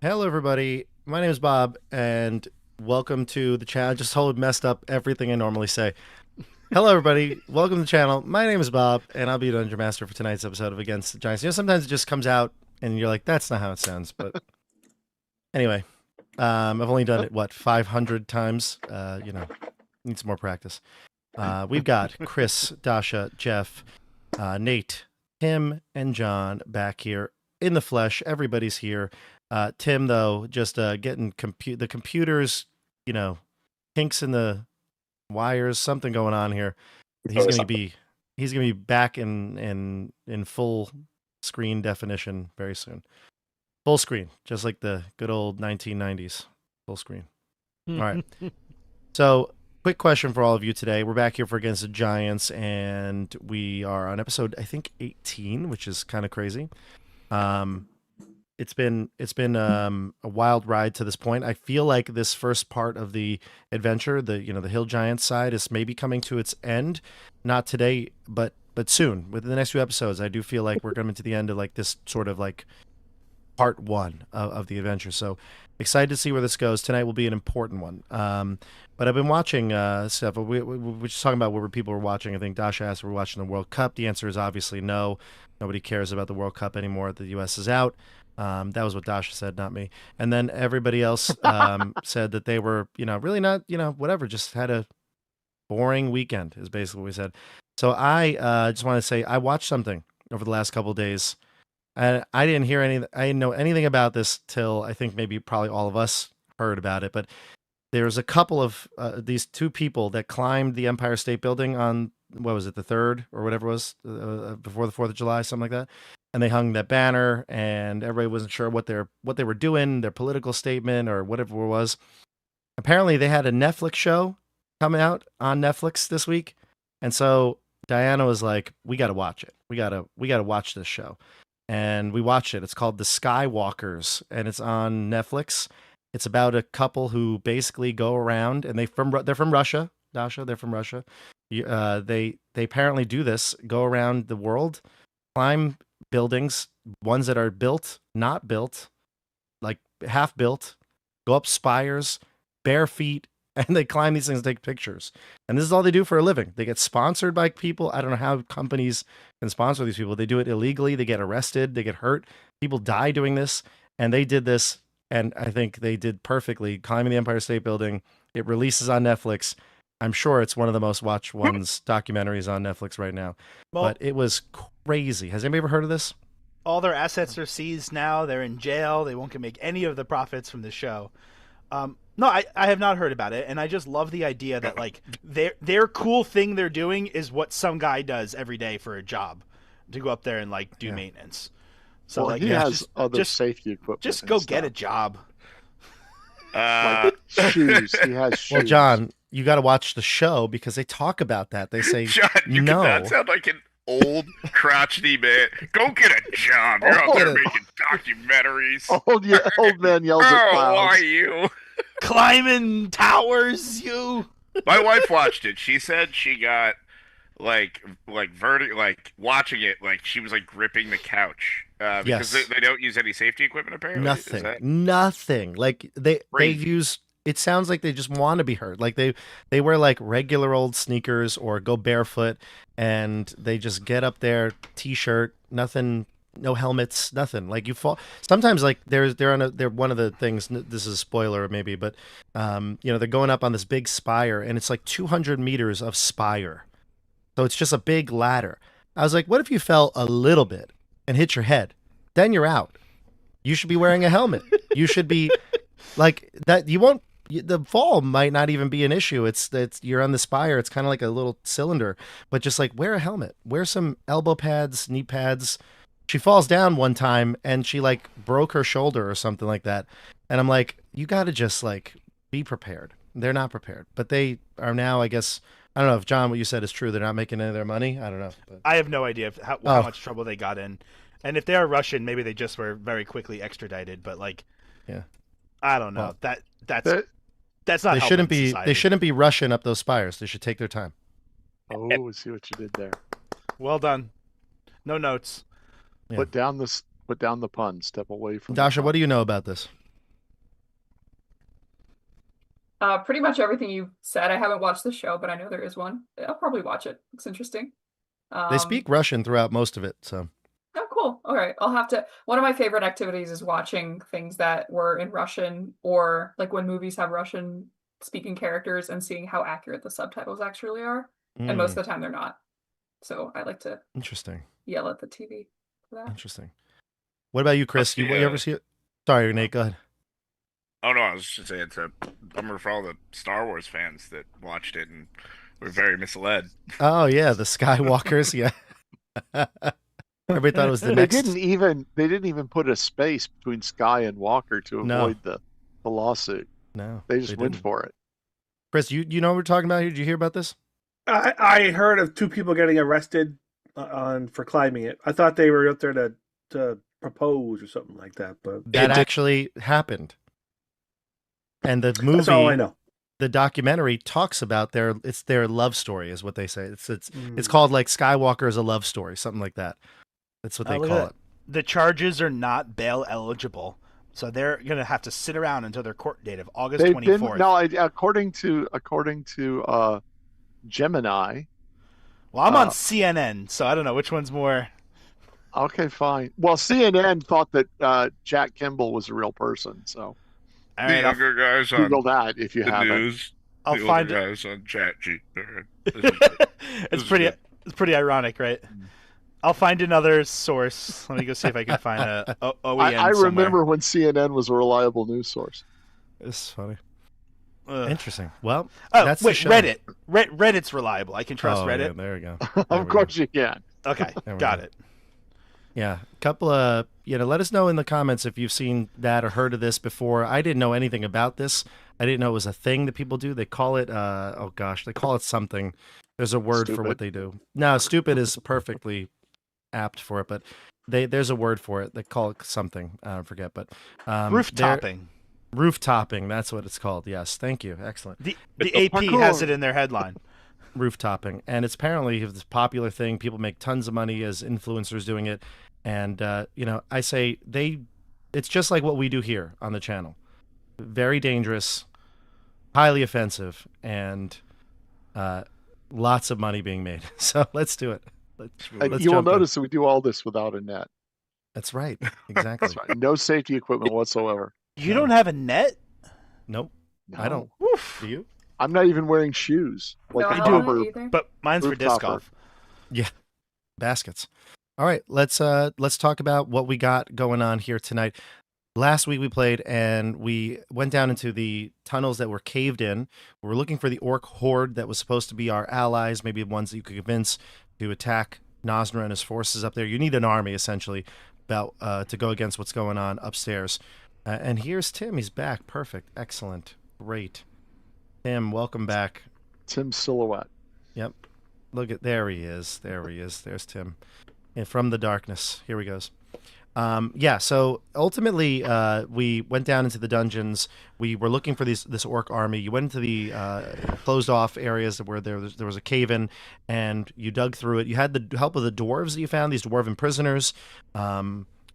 Hello, everybody. My name is Bob, and welcome to the channel. I just totally messed up everything I normally say. Hello, everybody. Welcome to the channel. My name is Bob, and I'll be your Dungeon Master for tonight's episode of Against the Giants. You know, sometimes it just comes out, and you're like, that's not how it sounds. But anyway, I've only done it, 500 times? Need some more practice. We've got Chris, Dasha, Jeff, Nate, Tim, and John back here in the flesh. Everybody's here. Tim, though, just getting the computers, kinks in the wires, something going on here. He's gonna be back in full screen definition very soon. Full screen, just like the good old 1990s. Full screen. All right. So, quick question for all of you today. We're back here for Against the Giants, and we are on episode, I think, 18, which is kind of crazy. It's been a wild ride to this point. I feel like this first part of the adventure, the Hill Giants side, is maybe coming to its end. Not today, but soon. Within the next few episodes, I do feel like we're coming to the end of like this sort of like part one of the adventure. So excited to see where this goes. Tonight will be an important one. But I've been watching stuff. We're just talking about what people were watching. I think Dasha asked if we're watching the World Cup. The answer is obviously no. Nobody cares about the World Cup anymore. The U.S. is out. That was what Dasha said, not me. And then everybody else said that they were, really not, whatever, just had a boring weekend is basically what we said. So I just want to say I watched something over the last couple of days. And I didn't know anything about this till I think maybe probably all of us heard about it. But there's a couple of these two people that climbed the Empire State Building on, what was it, the 3rd or whatever it was, before the 4th of July, something like that. And they hung that banner, and everybody wasn't sure what they were doing, their political statement or whatever it was. Apparently, they had a Netflix show coming out on Netflix this week, and so Diana was like, "We got to watch it. We got to watch this show." And we watched it. It's called The Skywalkers, and it's on Netflix. It's about a couple who basically go around, and they're from Russia, Dasha. They're from Russia. They apparently do this, go around the world, climb buildings, ones that are built, not built, like half built, go up spires, bare feet, and they climb these things and take pictures. And this is all they do for a living. They get sponsored by people. I don't know how companies can sponsor these people. They do it illegally. They get arrested. They get hurt. People die doing this. And they did this, and I think they did perfectly, climbing the Empire State Building. It releases on Netflix. I'm sure it's one of the most watched documentaries on Netflix right now. Well, but it was crazy. Has anybody ever heard of this? All their assets are seized now. They're in jail. They won't make any of the profits from the show. No, I have not heard about it, and I just love the idea that like their cool thing they're doing is what some guy does every day for a job, to go up there and like do maintenance. So well, like he has other safety equipment. Just go get a job. Like shoes. He has shoes. Well, John, you got to watch the show because they talk about that. They say, John, you no. That sound like an old crotchety man. Go get a job. You're out there making documentaries. Old man yells at clouds. Why you? Climbing towers, you. My wife watched it. She said she got like watching it, like she was like gripping the couch because they don't use any safety equipment apparently. Nothing. Like they use it sounds like they just want to be heard. Like they wear like regular old sneakers or go barefoot, and they just get up there, t-shirt, nothing, no helmets, nothing. Like you fall. Sometimes like they're one of the things. This is a spoiler maybe, but they're going up on this big spire, and it's like 200 meters of spire, so it's just a big ladder. I was like, what if you fell a little bit and hit your head? Then you're out. You should be wearing a helmet. You should be like that. You won't. The fall might not even be an issue. It's you're on the spire. It's kind of like a little cylinder, but just like wear a helmet, wear some elbow pads, knee pads. She falls down one time and she like broke her shoulder or something like that. And I'm like, you got to just like be prepared. They're not prepared, but they are now, I guess. I don't know if John, what you said is true. They're not making any of their money. I don't know. But... I have no idea how much trouble they got in. And if they are Russian, maybe they just were very quickly extradited, but like, yeah, I don't know. Well, That's not. They shouldn't be rushing up those spires. They should take their time. Oh, see what you did there. Well done. No notes. Yeah. Put down the pun. Step away from. Dasha, what do you know about this? Pretty much everything you said. I haven't watched the show, but I know there is one. I'll probably watch it. Looks interesting. They speak Russian throughout most of it, so. Oh, cool. All right. I'll have to. One of my favorite activities is watching things that were in Russian, or like when movies have Russian speaking characters and seeing how accurate the subtitles actually are. And most of the time they're not. So I like to Interesting. Yell at the TV for that. Interesting. What about you, Chris? You ever see it? Sorry, Nate, go ahead. Oh no, I was just saying it's a bummer for all the Star Wars fans that watched it and were very misled. Oh yeah, the Skywalkers, yeah. Everybody thought it was the next. They didn't even put a space between Sky and Walker to avoid the lawsuit. No, they just went for it. Chris, you know what we're talking about here? Did you hear about this? I heard of 2 people getting arrested for climbing it. I thought they were out there to propose or something like that, but that actually happened. And the movie, that's all I know. The documentary talks about their love story, is what they say. It's called like Skywalker is a love story, something like that. That's what they call it. The charges are not bail eligible, so they're gonna have to sit around until their court date of August 24th. No, according to Gemini. Well, I'm on CNN, so I don't know which one's more. Okay, fine. Well, CNN thought that Jack Kimball was a real person, so. All right, the younger guys on Google that if you the haven't. news. I'll the find older it. guys on chat. It's pretty ironic, right? I'll find another source. Let me go see if I can find a OEM. I remember somewhere. when CNN was a reliable news source. It's funny. Interesting. Well, that's wait, Reddit. Reddit's reliable. I can trust Reddit. Yeah, there we go. Of course you can. Okay, got it. Yeah, a couple of, let us know in the comments if you've seen that or heard of this before. I didn't know anything about this. I didn't know it was a thing that people do. They call it, they call it something. There's a word for what they do. No, stupid is perfectly apt for it, but there's a word for it. They call it something. I forget, but. Roof-topping. Roof-topping, that's what it's called. Yes, thank you. Excellent. The AP has it in their headline. Roof-topping, and it's apparently this popular thing. People make tons of money as influencers doing it, and I say it's just like what we do here on the channel. Very dangerous, highly offensive, and lots of money being made. So let's do it. You will notice that we do all this without a net. That's right. Exactly. That's right. No safety equipment whatsoever. You don't have a net? Nope. No. I don't. Oof. Do you? I'm not even wearing shoes. No, Like I a don't rubber. either. But mine's for disc golf. Yeah. Baskets. All right, let's talk about what we got going on here tonight. Last week we played and we went down into the tunnels that were caved in. We were looking for the orc horde that was supposed to be our allies, maybe ones that you could convince to attack Nosner and his forces up there. You need an army essentially to go against what's going on upstairs. And here's Tim. He's back. Perfect. Excellent. Great. Tim, welcome back. Tim's silhouette. Yep. There he is. There's Tim. And from the darkness. Here he goes. So ultimately, we went down into the dungeons. We were looking for this orc army. You went into the closed off areas where there was a cave-in, and you dug through it. You had the help of the dwarves that you found, these dwarven prisoners.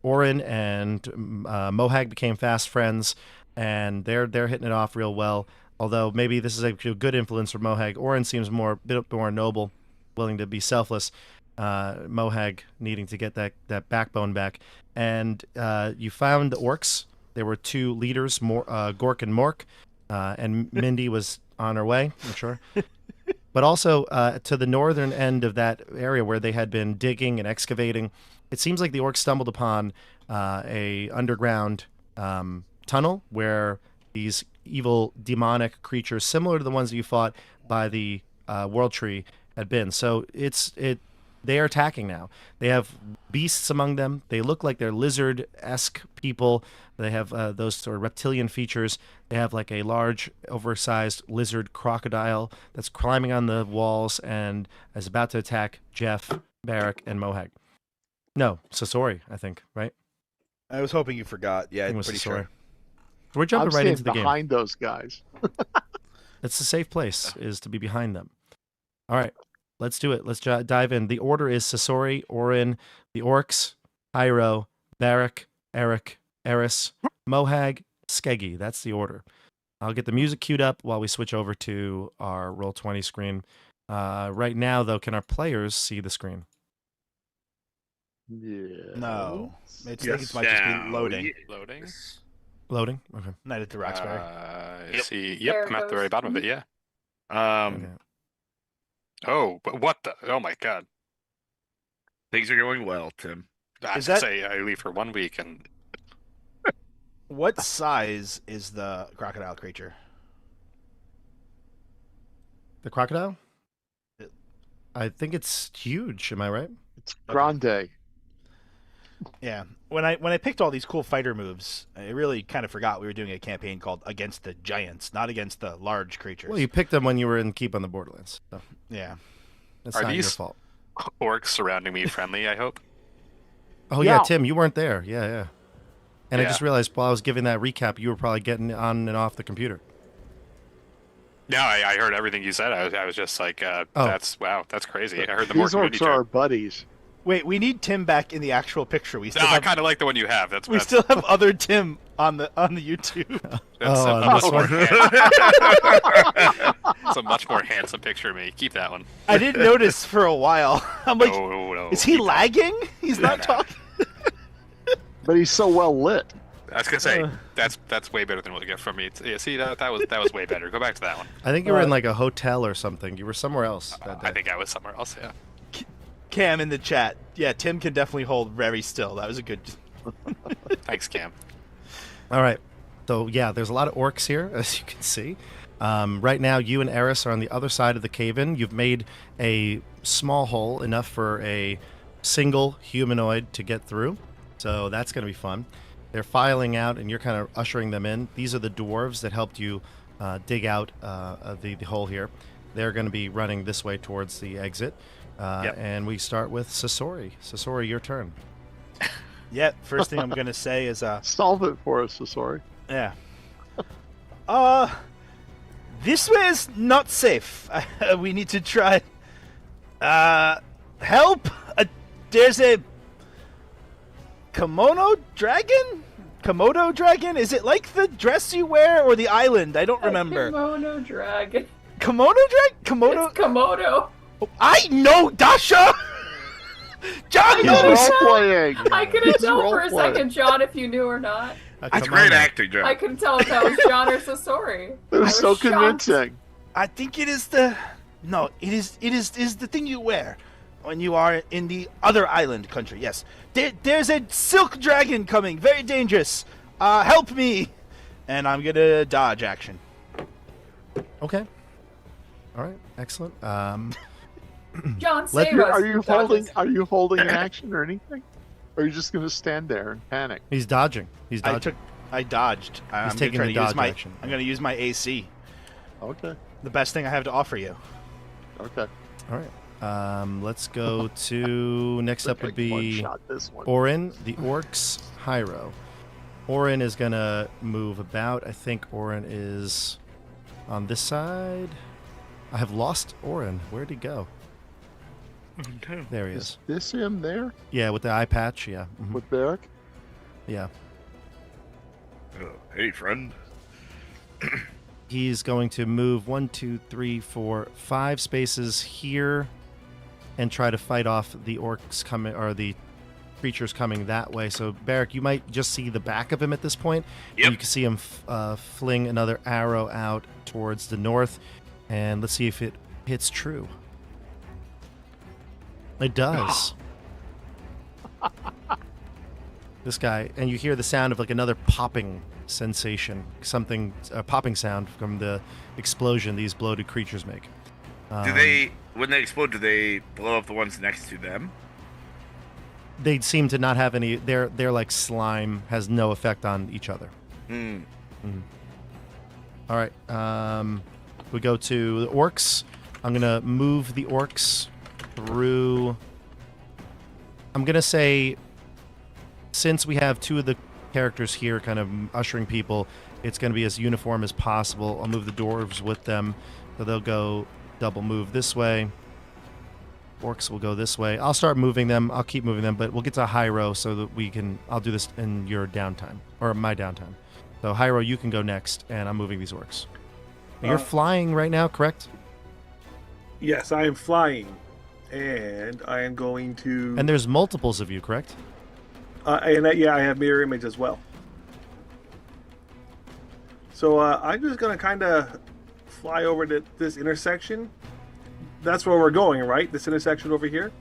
Orin and Mohag became fast friends. and they're hitting it off real well. Although maybe this is a good influence for Mohag. Orin seems a bit more noble, willing to be selfless. Mohag needing to get that backbone back. And you found the orcs. There were 2 leaders, Gork and Mork, and Mindy was on her way, I'm sure. But also to the northern end of that area where they had been digging and excavating, it seems like the orcs stumbled upon a underground tunnel where these evil demonic creatures, similar to the ones that you fought by the World Tree, had been. So they are attacking now. They have beasts among them. They look like they're lizard-esque people. They have those sort of reptilian features. They have like a large, oversized lizard crocodile that's climbing on the walls and is about to attack Jeff, Barak, and Mohag. No, Sasori, I think, right? I was hoping you forgot. Yeah, I'm pretty Sasori. sure. We're jumping I'm right into the game. behind those guys. It's a safe place, is to be behind them. All right, let's do it. Let's dive in. The order is Sasori, Orin, the orcs, Hyro, Barak, Erik, Eris, Mohag, Skeggi. That's the order. I'll get the music queued up while we switch over to our Roll20 screen. Right now, though, can our players see the screen? Yeah. No. I think Yes. it might just be loading. Loading. Loading? Okay. Night at the Roxbury. I see. There Yep, it I'm at the goes. very bottom of it. Yeah. Okay. Oh, but what the? Oh my God. Things are going well, Tim. I Is that- say I leave for 1 week and What size is the crocodile creature? The crocodile? It- I think it's huge. Am I right? It's grande. Yeah. When I picked all these cool fighter moves, I really kind of forgot we were doing a campaign called Against the Giants, not against the large creatures. Well, you picked them when you were in Keep on the Borderlands. So Yeah. that's Are not your these- fault. orcs surrounding me friendly, I hope. Oh, yeah, Yeah. Tim, you weren't there. Yeah. And I Yeah. just realized while I was giving that recap, you were probably getting on and off the computer. No, I heard everything you said. I was just like, that's crazy. I heard the more These community orcs are our joke. buddies. Wait, we need Tim back in the actual picture. We No, still I have kind of like the one you have. we still have other Tim on the YouTube. That's Oh, a on much this more one? it's a much more handsome picture of me. Keep that one. I didn't notice for a while. I'm like, No. is he keep that. lagging? He's not no. talking. But he's so well lit. I was gonna say that's way better than what you get from me. Yeah, see that was way better. Go back to that one. I think you were in like a hotel or something. You were somewhere else that day. I think I was somewhere else. Yeah. Cam in the chat. Yeah, Tim can definitely hold very still. That was a good. Thanks, Cam. All right. So, yeah, there's a lot of orcs here, as you can see. Right now, you and Eris are on the other side of the cave-in. You've made a small hole, enough for a single humanoid to get through. So that's going to be fun. They're filing out, and you're kind of ushering them in. These are the dwarves that helped you dig out the hole here. They're going to be running this way towards the exit. And we start with Sasori. Sasori, your turn. Yeah, first thing I'm gonna say is Solve it for us, Sasori. yeah. This way is not safe. We need to try. Help! There's a Komodo dragon? Is it like the dress you wear or the island? I don't remember. Kimono dragon. Komodo? It's Komodo. I know, Dasha! John He's knows! role playing. I couldn't He's tell for a role-playing. second, John, if you knew or not. That's Come great on now. acting, Joe. I couldn't tell if that was John or Sasori. It I was so shocked. convincing. I think it is the... No, it is the thing you wear when you are in the other island country, yes. There's a silk dragon coming, very dangerous. Help me! And I'm gonna dodge action. Okay. All right. Excellent. John, Let- save us. Are you holding an action or anything? Or are you just gonna stand there and panic? He's dodging. He's dodging. I dodged. I'm gonna taking try the to use dodge my, action. I'm gonna use my AC. Okay. The best thing I have to offer you. Okay. All right. Let's go to next up would be One-shot this one. Orin, the orcs, Hyro. Orin is gonna move about. I think Orin is on this side. I have lost Orin. Where'd he go? There he is. Is this him there Yeah, with the eye patch. Yeah. Mhm. with Barak? Yeah. Hey, friend. He's going to move 1, 2, 3, 4, 5 spaces here and try to fight off the orcs coming, or the creatures coming that way. So, Barak, you might just see the back of him at this point. Yep. And you can see him fling another arrow out towards the north. And let's see if it hits true. It does. This guy, and you hear the sound of like another popping sensation, something, a popping sound from the explosion these bloated creatures make. Do they, when they explode, do they blow up the ones next to them? They seem to not have any. Their like slime has no effect on each other. All right. We go to the orcs. I'm gonna move the orcs through. I'm gonna say, since we have 2 of the characters here kind of ushering people, it's going to be as uniform as possible. I'll move the dwarves with them, so they'll go double move this way. Orcs will go this way. I'll start moving them. I'll keep moving them, but we'll get to Hyro so that we can... I'll do this in your downtime, or my downtime. So Hyro, you can go next, and I'm moving these orcs. You're flying right now, correct? Yes, I am flying, and I am going to... And there's multiples of you, correct? Yeah, I have mirror image as well. So I'm just going to kind of fly over to this intersection. That's where we're going, right? This intersection over here?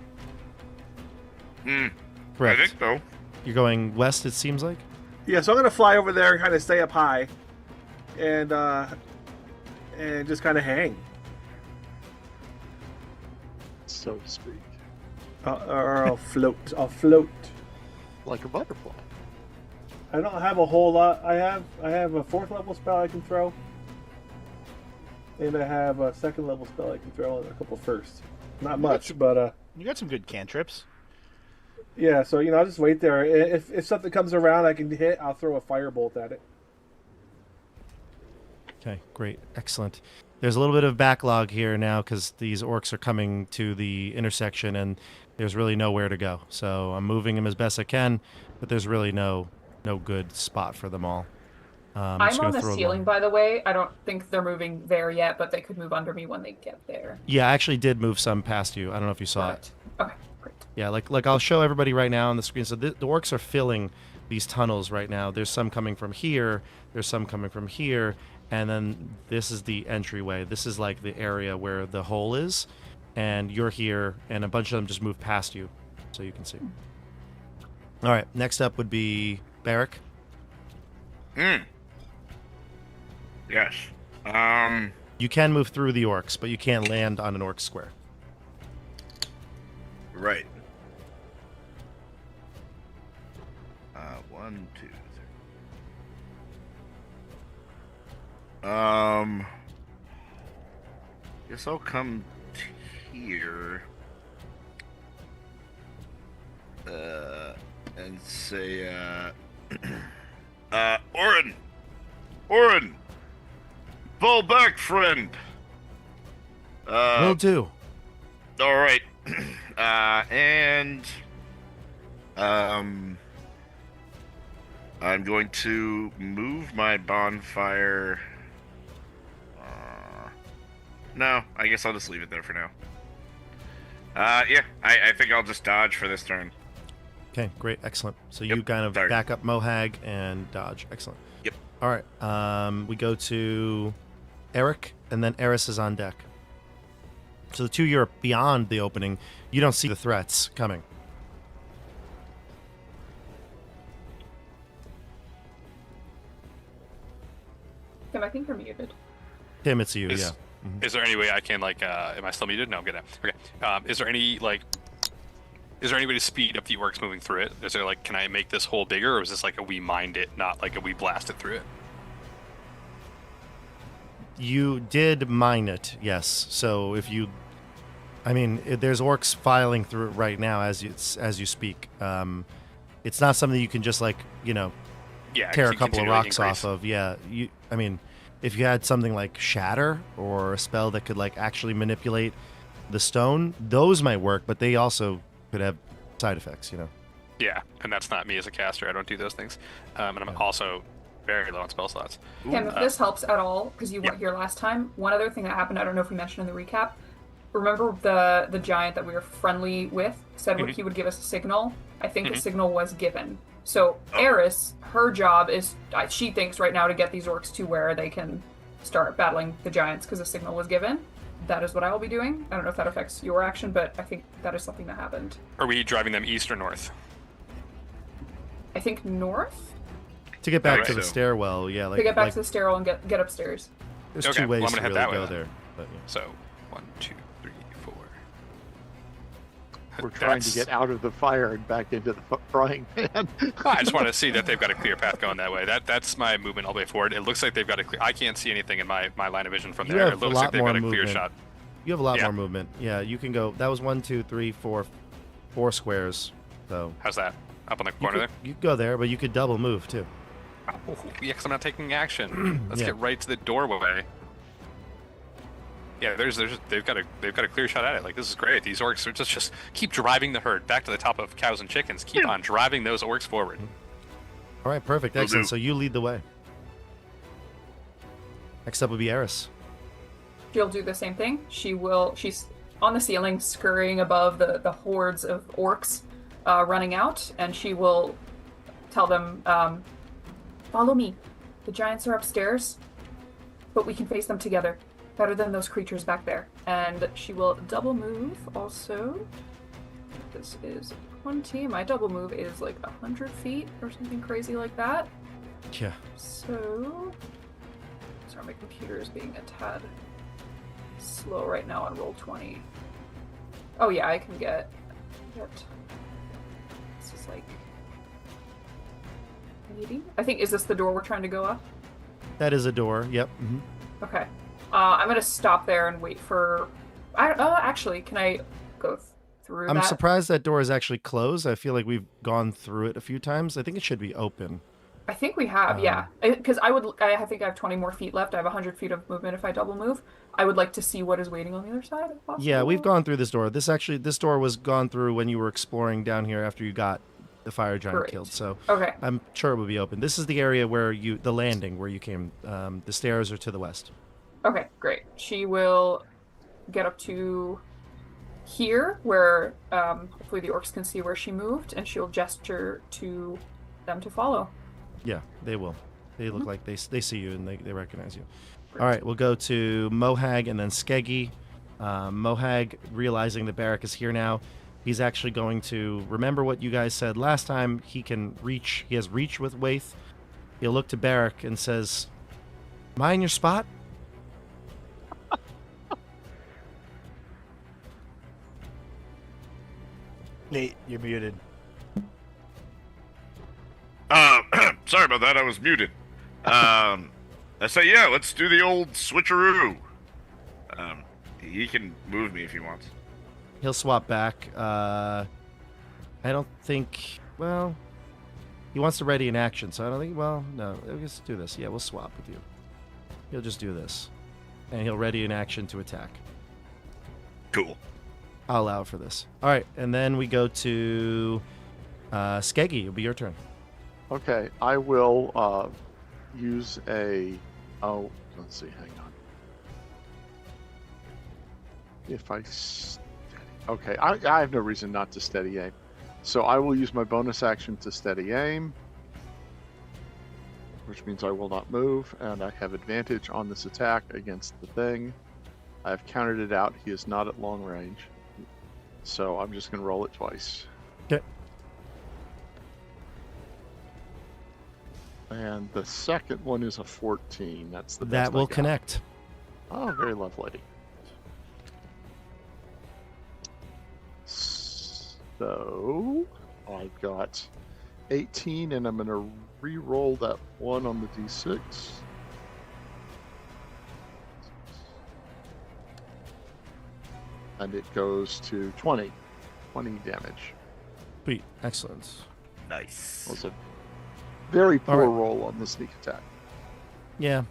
Correct. I think so. You're going west, it seems like? Yeah, so I'm going to fly over there and kind of stay up high. And just kind of hang. So to speak. Or I'll float. I'll float. Like a butterfly. I don't have a whole lot. I have a 4th level spell I can throw. And I have a 2nd level spell I can throw and a couple firsts. Not much, but You got some good cantrips. yeah, so I'll just wait there. If something comes around I can hit, I'll throw a firebolt at it. Okay, great. Excellent. There's a little bit of backlog here now because these orcs are coming to the intersection and there's really nowhere to go. So I'm moving them as best I can, but there's really no good spot for them all. I'm on the ceiling, by the way. I don't think they're moving there yet, but they could move under me when they get there. Yeah, I actually did move some past you. I don't know if you saw it. Okay, great. Yeah, like I'll show everybody right now on the screen. So the orcs are filling these tunnels right now. There's some coming from here. There's some coming from here. And then this is the entryway. This is like the area where the hole is. And you're here, and a bunch of them just move past you, so you can see. All right, next up would be Barak. Yes. You can move through the orcs, but you can't land on an orc square. Right. 1, 2, 3. Guess I'll come here. And say, Orin! Fall back, friend! Will do. Alright. I'm going to move my bonfire. No, I guess I'll just leave it there for now. Yeah, I think I'll just dodge for this turn. Okay, great, excellent. So Yep, you kind of sorry. back up Mohag and dodge. Excellent. Yep. All right, we go to Erik, and then Eris is on deck. So the 2 you're beyond the opening, you don't see the threats coming. Tim, I think you're muted. Tim, it's you, Is- yeah. Is there any way I can am I still muted? No, I'm good now. Okay. Is there any is there any way to speed up the orcs moving through it? Is there can I make this hole bigger, or is this like a we mind it, not like a we blast it through it? You did mine it, yes. So if you, there's orcs filing through it right now as you speak. It's not something you can just Yeah, tear a can couple of continually rocks increase. off of. Yeah, if you had something like Shatter or a spell that could actually manipulate the stone, those might work, but they also could have side effects. Yeah, and that's not me as a caster. I don't do those things. And I'm also very low on spell slots. Kim, if this helps at all, because you weren't here last time, one other thing that happened, I don't know if we mentioned in the recap. Remember the giant that we were friendly with said he would give us a signal? I think the signal was given. So Eris, her job is, she thinks right now, to get these orcs to where they can start battling the giants because a signal was given. That is what I will be doing. I don't know if that affects your action, but I think that is something that happened. Are we driving them east or north? I think north? To get back to the stairwell, yeah. Like, to get back to the stairwell and get upstairs. There's two ways I'm gonna to head really that way go then. there. But, yeah. So 1, 2, 3, 4. We're trying to get out of the fire and back into the frying pan. I just want to see that they've got a clear path going that way. That's my movement all the way forward. It looks like they've got a clear. I can't see anything in my line of vision from You there. have It a looks lot like they've more got a clear movement. shot. You have a lot more movement. Yeah, you can go. That was 1, 2, 3, 4 squares. So How's that? Up on the you corner could, there? you could go there, but you could double move too. Oh, yeah, because I'm not taking action. Let's Yeah. get right to the doorway. Yeah, they've got a clear shot at it. Like, this is great. These orcs are just keep driving the herd back to the top of cows and chickens. Keep on driving those orcs forward. All right, perfect, excellent. So you lead the way. Next up will be Eris. She'll do the same thing. She's on the ceiling, scurrying above the hordes of orcs running out, and she will tell them, follow me. The giants are upstairs, but we can face them together. Better than those creatures back there. And she will double move also. This is 20. My double move is like 100 feet or something crazy like that. Yeah. So, sorry, my computer is being a tad slow right now on roll 20. Oh yeah, I can get this is like 80. I think, is this the door we're trying to go up? That is a door. Yep. Mm-hmm. Okay. I'm gonna stop there and wait for. Actually, can I go through? I'm that? surprised that door is actually closed. I feel like we've gone through it a few times. I think it should be open. I think we have, yeah. Because I think I have 20 more feet left. I have 100 feet of movement if I double move. I would like to see what is waiting on the other side, if possible. Yeah, we've gone through this door. This door was gone through when you were exploring down here after you got the fire giant killed. So okay. I'm sure it will be open. This is the area where the landing where you came. The stairs are to the west. Okay, great. She will get up to here, where hopefully the orcs can see where she moved, and she'll gesture to them to follow. Yeah, they will. They look like they see you and they recognize you. All right, we'll go to Mohag and then Skeggi. Mohag, realizing that Barak is here now, he's actually going to remember what you guys said last time. He can reach. He has reach with Waith. He'll look to Barak and says, "Am I in your spot?" Nate, you're muted. Sorry about that. I was muted. I say, yeah, let's do the old switcheroo. He can move me if he wants. He'll swap back. I don't think. Well, he wants to ready an action, so I don't think. Well, no. Let's do this. Yeah, we'll swap with you. He'll just do this, and he'll ready an action to attack. Cool. I'll allow for this. All right, and then we go to Skeggi. It'll be your turn. Okay, I will use a. Oh, let's see. Hang on. If I steady. Okay, I have no reason not to steady aim, so I will use my bonus action to steady aim, which means I will not move, and I have advantage on this attack against the thing. I have counted it out. He is not at long range, so I'm just going to roll it twice. Okay. And the second one is a 14. That's the best That I will got. connect. Oh, very lovely. So I've got 18, and I'm going to re-roll that one on the d6. And it goes to 20. 20 damage. Sweet. Excellent. Nice. That was a very poor right. roll on the sneak attack. Yeah.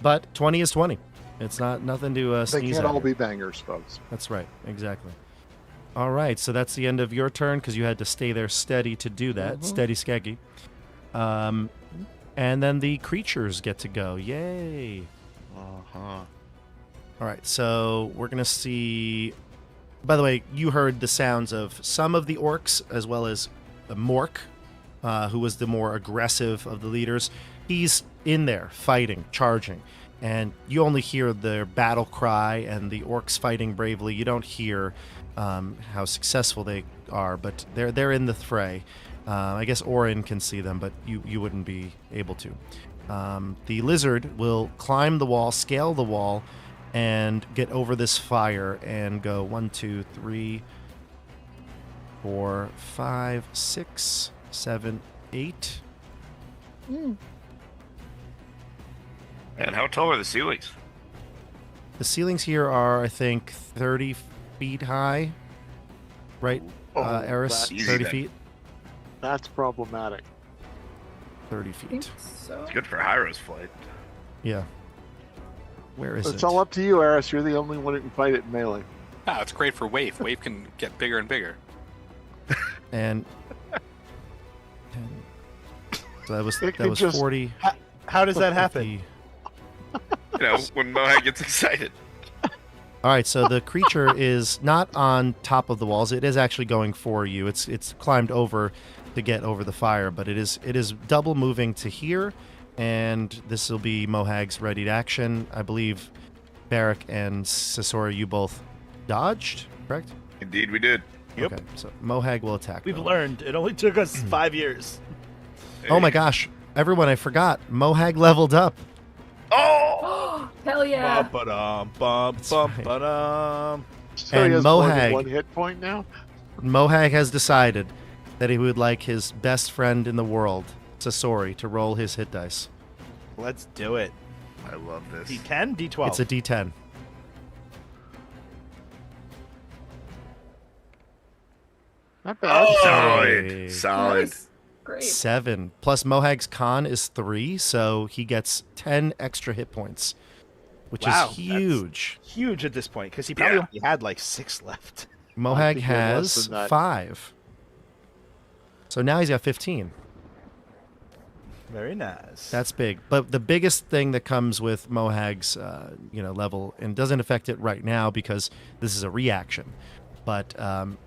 But 20 is 20. It's nothing to They sneeze can't at all here. be bangers, folks. That's right. Exactly. All right. So that's the end of your turn because you had to stay there steady to do that. Mhm. Steady, Skeggi. And then the creatures get to go. Yay. Uh-huh. All right, so we're going to see... By the way, you heard the sounds of some of the orcs, as well as Mork, who was the more aggressive of the leaders. He's in there, fighting, charging. And you only hear their battle cry and the orcs fighting bravely. You don't hear how successful they are, but they're in the fray. I guess Orin can see them, but you wouldn't be able to. The lizard will climb the wall, scale the wall, and get over this fire and go 1, 2, 3, 4, 5, 6, 7, 8. And how tall are the ceilings? The ceilings here are, I think, 30 feet high. Right, Eris? that's easy 30 then. feet? That's problematic. 30 I think feet. so. It's good for Hyro's flight. Yeah. Where is It's it? all up to you, Eris. You're the only one who can fight it in melee. Ah, it's great for wave. Wave can get bigger and bigger. And 10. So that was It could just- 40. How does that happen? 50. You know, when Mohag gets excited. All right, so the creature is not on top of the walls. It is actually going for you. It's climbed over to get over the fire, but it is double moving to here, and this will be Mohag's ready to action. I believe Barak and Sasori, you both dodged, correct? Indeed, we did. Yep. Okay, so Mohag will attack. We've though. learned. It only took us 5 years. Oh my gosh, everyone, I forgot. Mohag leveled up. Oh! Hell yeah! Ba-ba-dum, bum, That's bum, right. ba-dum. So And he has more than Mohag- one hit point now? Mohag has decided that he would like his best friend in the world, Sasori, to roll his hit dice. Let's do it. I love this. D10, D12. It's a D10. Not bad. Solid. Hey. Solid. Nice. Great. 7. Plus Mohag's con is 3, so he gets 10 extra hit points, which Wow, is huge. Huge at this point because he probably Yeah. only had like 6 left. Mohag think he had less has than that. 5. So now he's got 15. Very nice. That's big. But the biggest thing that comes with Mohag's level, and doesn't affect it right now because this is a reaction, but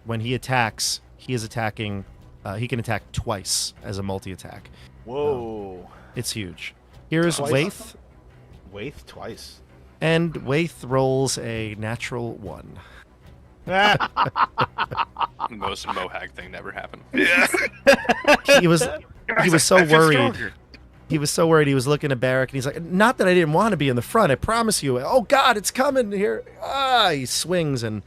when he attacks, he is attacking. He can attack twice as a multi-attack. Whoa. It's huge. Here's Twice? Waith, Waith twice. and Waith rolls a natural 1. The most Mohag thing never happened. Yeah. He was so I feel worried. stronger. He was so worried. He was looking at Barak, and he's like, "Not that I didn't want to be in the front. I promise you. Oh God, it's coming here!" He swings and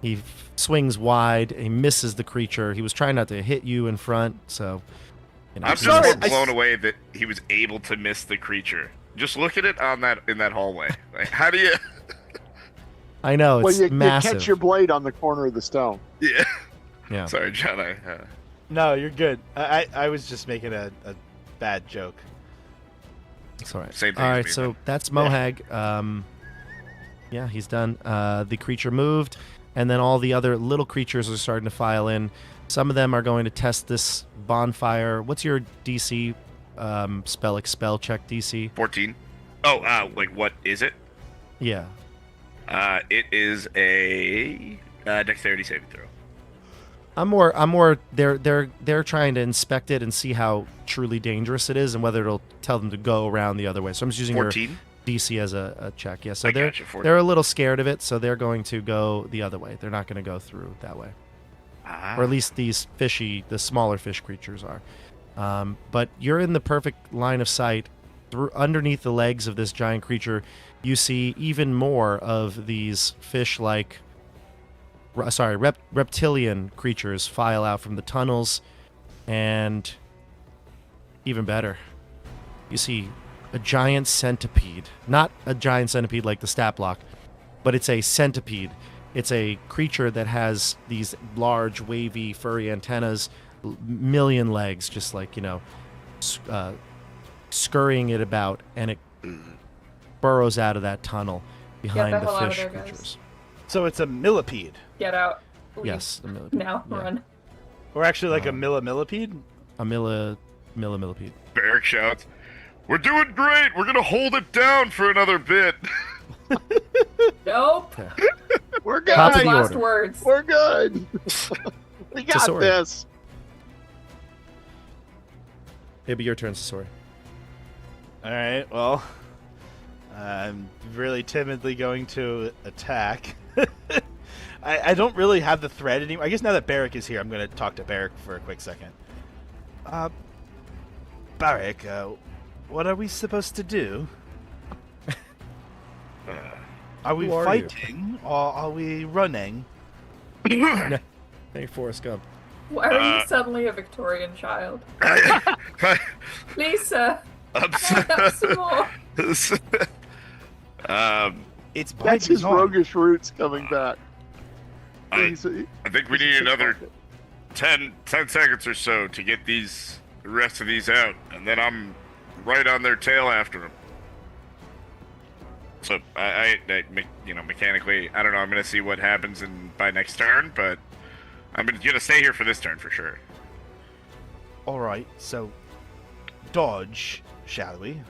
he swings wide. He misses the creature. He was trying not to hit you in front, so. I'm he just sorry, missed. more blown away that he was able to miss the creature. Just look at it in that hallway. Like, how do you? I know Well, it's you massive. catch your blade on the corner of the stone. Yeah. Yeah. Sorry, John. No, you're good. I was just making a bad joke. It's all right. Same thing All as right, me, so man. that's Mohag. Yeah, he's done. The creature moved, and then all the other little creatures are starting to file in. Some of them are going to test this bonfire. What's your DC? Spell check DC. 14. Oh, like what is it? Yeah. It is a dexterity saving throw. I'm more. They're trying to inspect it and see how truly dangerous it is, and whether it'll tell them to go around the other way. So I'm just using your 14. DC as a check. Yeah. So I they're gotcha, 14. they're a little scared of it, so they're going to go the other way. They're not going to go through that way, or at least the smaller fish creatures are. But you're in the perfect line of sight. Underneath the legs of this giant creature, you see even more of these fish-like, reptilian creatures file out from the tunnels, and even better, you see a giant centipede. Not a giant centipede like the stat block, but it's a centipede. It's a creature that has these large, wavy, furry antennas, million legs, just like, scurrying it about, and it burrows out of that tunnel behind the the hell out of fish there, guys. creatures. So it's a millipede. Get out. Leave. Yes, the millipede. Now Yeah. run. Or actually like a millipede. A Millipede. Barak shouts, "We're doing great! We're gonna hold it down for another bit!" Nope. Okay. We're Top of Those the good. last order. words. We're good. We got Sasori. this. It'll be your turn, Sasori. All right. Well, I'm really timidly going to attack. I don't really have the thread anymore. I guess now that Barak is here, I'm going to talk to Barak for a quick second. Barak, what are we supposed to do? Are we Who are you? fighting or are we running? Hey, Forrest Gump. Why are you suddenly a Victorian child? Please, sir. Have some more. It's by That's his design. roguish roots coming back. I think we need another 10 seconds or so to get the rest of these out, and then I'm right on their tail after them. So mechanically, I don't know. I'm gonna see what happens by next turn, but I'm gonna stay here for this turn for sure. All right, so dodge, shall we?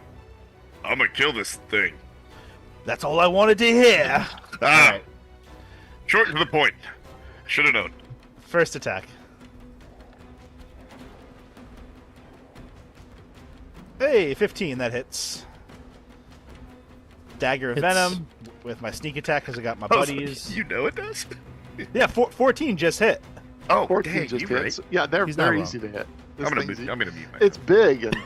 I'm gonna kill this thing. That's all I wanted to hear. Ah, short to the point. Should have known. First attack. Hey, 15, that hits. Dagger of Hits. Venom with my sneak attack because I got my buddies. You know it does. Yeah, 14 just hit. Oh, 14 dang, just you're hits. right. Yeah, they're He's not wrong. easy to hit. This I'm gonna thing's mute my. It's big and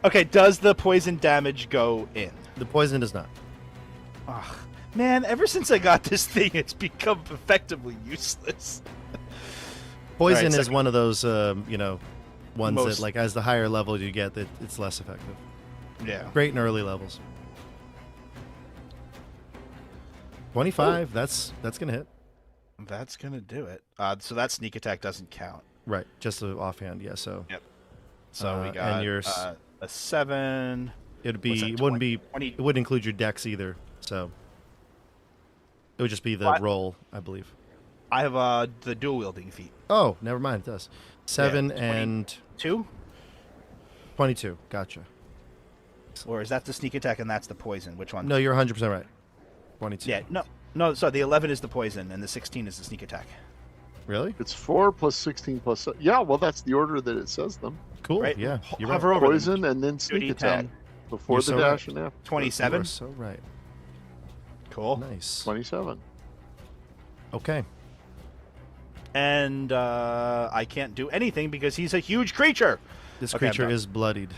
Okay, does the poison damage go in? The poison does not. Ugh. Man, ever since I got this thing, it's become effectively useless. Poison Alright, is second. one of those, ones Most- that, like, as the higher level you get, that it's less effective. Yeah. Great in early levels. 25. That's gonna hit. That's going to do it. So that sneak attack doesn't count. Right, just the offhand. Yeah. So So we and got yours- a 7. it'd be. What's that, It wouldn't be. 20? It wouldn't include your dex either. So it would just be the What? roll, I believe. I have the dual wielding feat. Oh, never mind. It does. 7 20. and 2? 22. Gotcha. Or is that the sneak attack and that's the poison? Which one? No, you're 100% right. 22. Yeah, no. So the 11 is the poison and the 16 is the sneak attack. Really? it's 4 plus 16 plus. Yeah, well, that's the order that it says them. Cool. Right? Yeah. You're right. Hover over them. Poison and then sneak 2d10. attack before You're the so dash right. and after. 27. You are so right. Cool. Nice. 27. Okay. And I can't do anything because he's a huge creature. This Okay, I'm creature done. is bloodied.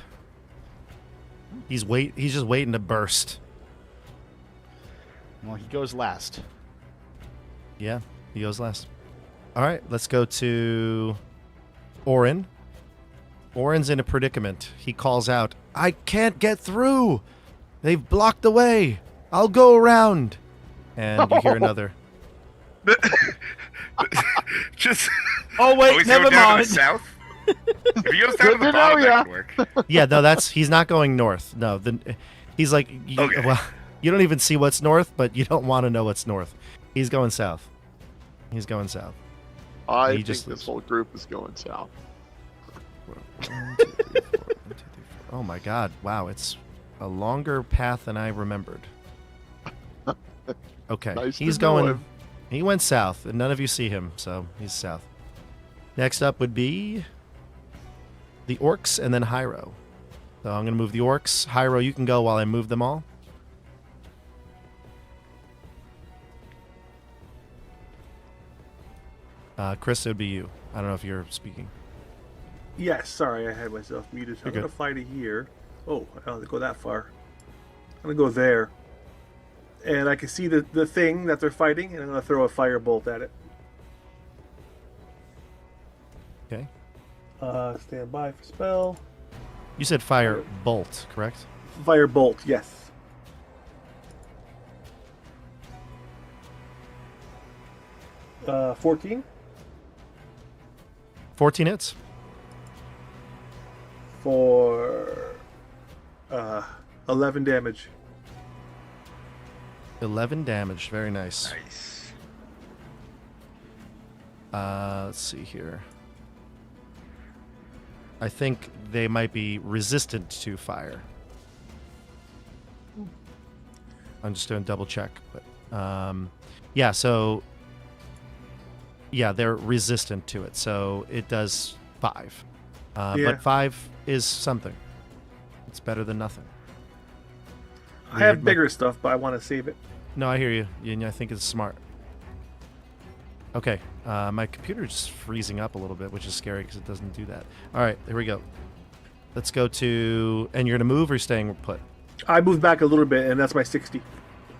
He's just waiting to burst. Well, he goes last. Yeah, he goes last. All right, let's go to Orin. Orin's in a predicament. He calls out, "I can't get through. They've blocked the way. I'll go around." And you hear another. Just. Oh wait, he's never going down to mind. the south. If he goes down to Good the to bottom, know, that yeah. could work. Yeah, no, he's not going north. No, he's like, Okay. well, you don't even see what's north, but you don't want to know what's north. He's going south. He's going south. I He think just this leaves. whole group is going south. 1, 2, 3, 4. 1, 2, 3, 4. Oh my God! Wow, it's a longer path than I remembered. Okay, Nice to he's know going. him. He went south, and none of you see him, so he's south. Next up would be the orcs, and then Hyro. So I'm gonna move the orcs. Hyro, you can go while I move them all. Chris, it would be you. I don't know if you're speaking. Yes, sorry, I had myself muted. So I'm You're going to fly to here. Oh, I don't have to go that far. I'm going to go there. And I can see the thing that they're fighting, and I'm going to throw a fire bolt at it. Okay. Stand by for spell. You said fire bolt, correct? Fire bolt, yes. 14 14 hits. for 11 damage. 11 damage. Very nice. Nice. Let's see here. I think they might be resistant to fire. I'm just doing double check, but yeah. So yeah, they're resistant to it. So it does 5, but 5 is something. It's better than nothing. I have bigger stuff, but I want to save it. No, I hear you. I think it's smart. Okay, my computer's just freezing up a little bit, which is scary because it doesn't do that. All right, here we go. Let's go to... And you're going to move or staying put? I moved back a little bit, and that's my 60.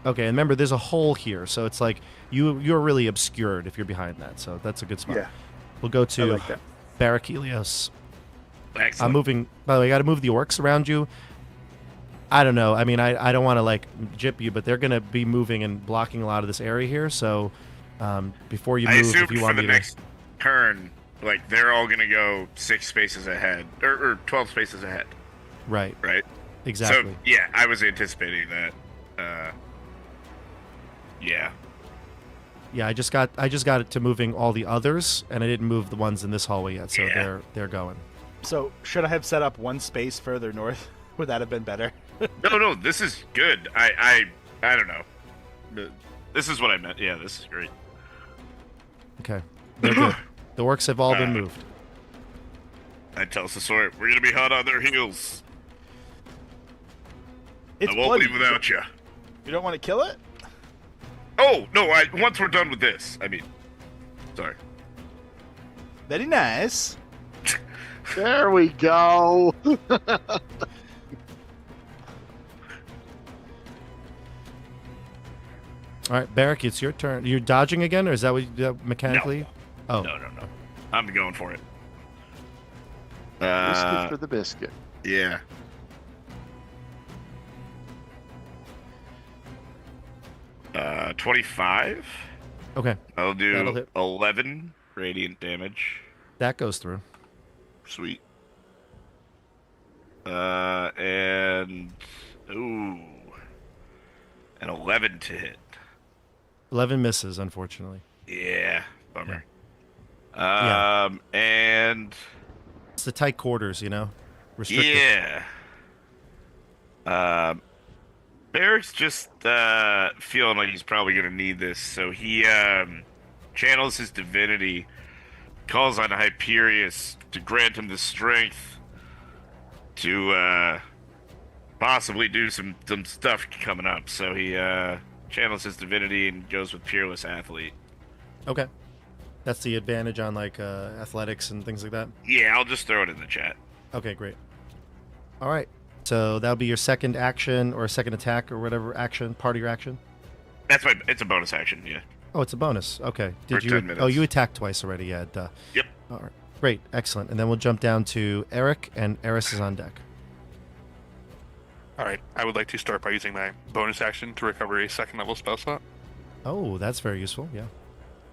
Okay, and remember, there's a hole here, so it's like you're really obscured if you're behind that, so that's a good spot. Yeah. We'll go to like that. Barak Helios. Excellent. I'm moving... By the way, I got to move the orcs around you. I don't know. I mean, I don't want to, like, jip you, but they're going to be moving and blocking a lot of this area here, so before you I move, assume if you for want the me to... next turn, like, they're all going to go 6 spaces ahead, or 12 spaces ahead, Right, right? exactly. So, yeah, I was anticipating that. Yeah. Yeah, I just got it to moving all the others, and I didn't move the ones in this hallway yet, so Yeah. they're going. So should I have set up 1 space further north? Would that have been better? No, this is good. I don't know. This is what I meant. Yeah, this is great. Okay, they're good. The orcs have all been moved. I tell Sasori, we're gonna be hot on their heels. It's I won't bloody. leave without you. You don't want to kill it? Oh no! Once we're done with this, I mean, sorry. Very nice. There we go. All right, Barak, it's your turn. You're dodging again, or is that what you do mechanically? No. Oh, No. I'm going for it. Biscuit for the biscuit. Yeah. Uh, 25. okay, I'll That'll do hit. 11 radiant damage. that goes through. Sweet. And ooh, an 11 to hit. 11 misses, unfortunately. Yeah, bummer. Yeah. And It's the tight quarters, restricted. yeah. Barak's just feeling like he's probably gonna need this, so he channels his divinity, calls on Hyperius to grant him the strength to possibly do some stuff coming up. So he channels his divinity and goes with Peerless Athlete. Okay, that's the advantage on like athletics and things like that. Yeah, I'll just throw it in the chat. Okay, great. All right, so that'll be your second action or second attack or whatever action, part of your action. It's a bonus action, yeah. Oh, it's a bonus. Okay. For 10 minutes. Oh, you attacked twice already. Yeah. Duh. Yep. All right. Great. Excellent. And then we'll jump down to Erik, and Eris is on deck. All right, I would like to start by using my bonus action to recover a 2nd level spell slot. Oh, that's very useful. Yeah.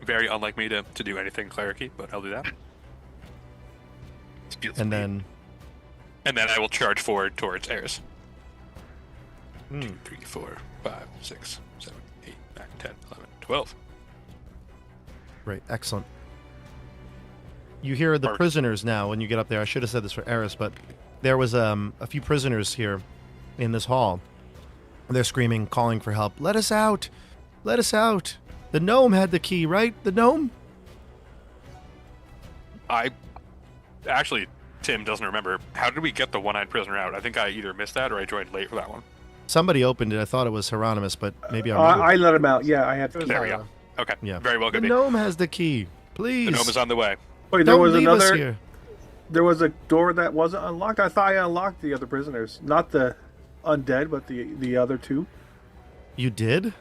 Very unlike me to do anything clericy, but I'll do that. And then. And then I will charge forward towards Eris. Hmm. 2, 3, 4, 5, 6, 7, 8, 9, 10, 11, 12. Great. Excellent. You hear the Mark. prisoners now when you get up there. I should have said this for Eris, but there was a few prisoners here in this hall. They're screaming, calling for help. Let us out! Let us out! The gnome had the key, right? The gnome? Actually, Tim doesn't remember. How did we get the one-eyed prisoner out? I think I either missed that or I joined late for that one. Somebody opened it. I thought it was Heironimous, but maybe I'm I let him out. Yeah, I had to. There we go. Okay. Yeah. Very well, The good. gnome has the key. Please. The gnome is on the way. Wait, there Don't was leave us another. here. There was a door that wasn't unlocked. I thought I unlocked the other prisoners, not the undead, but the other 2. You did?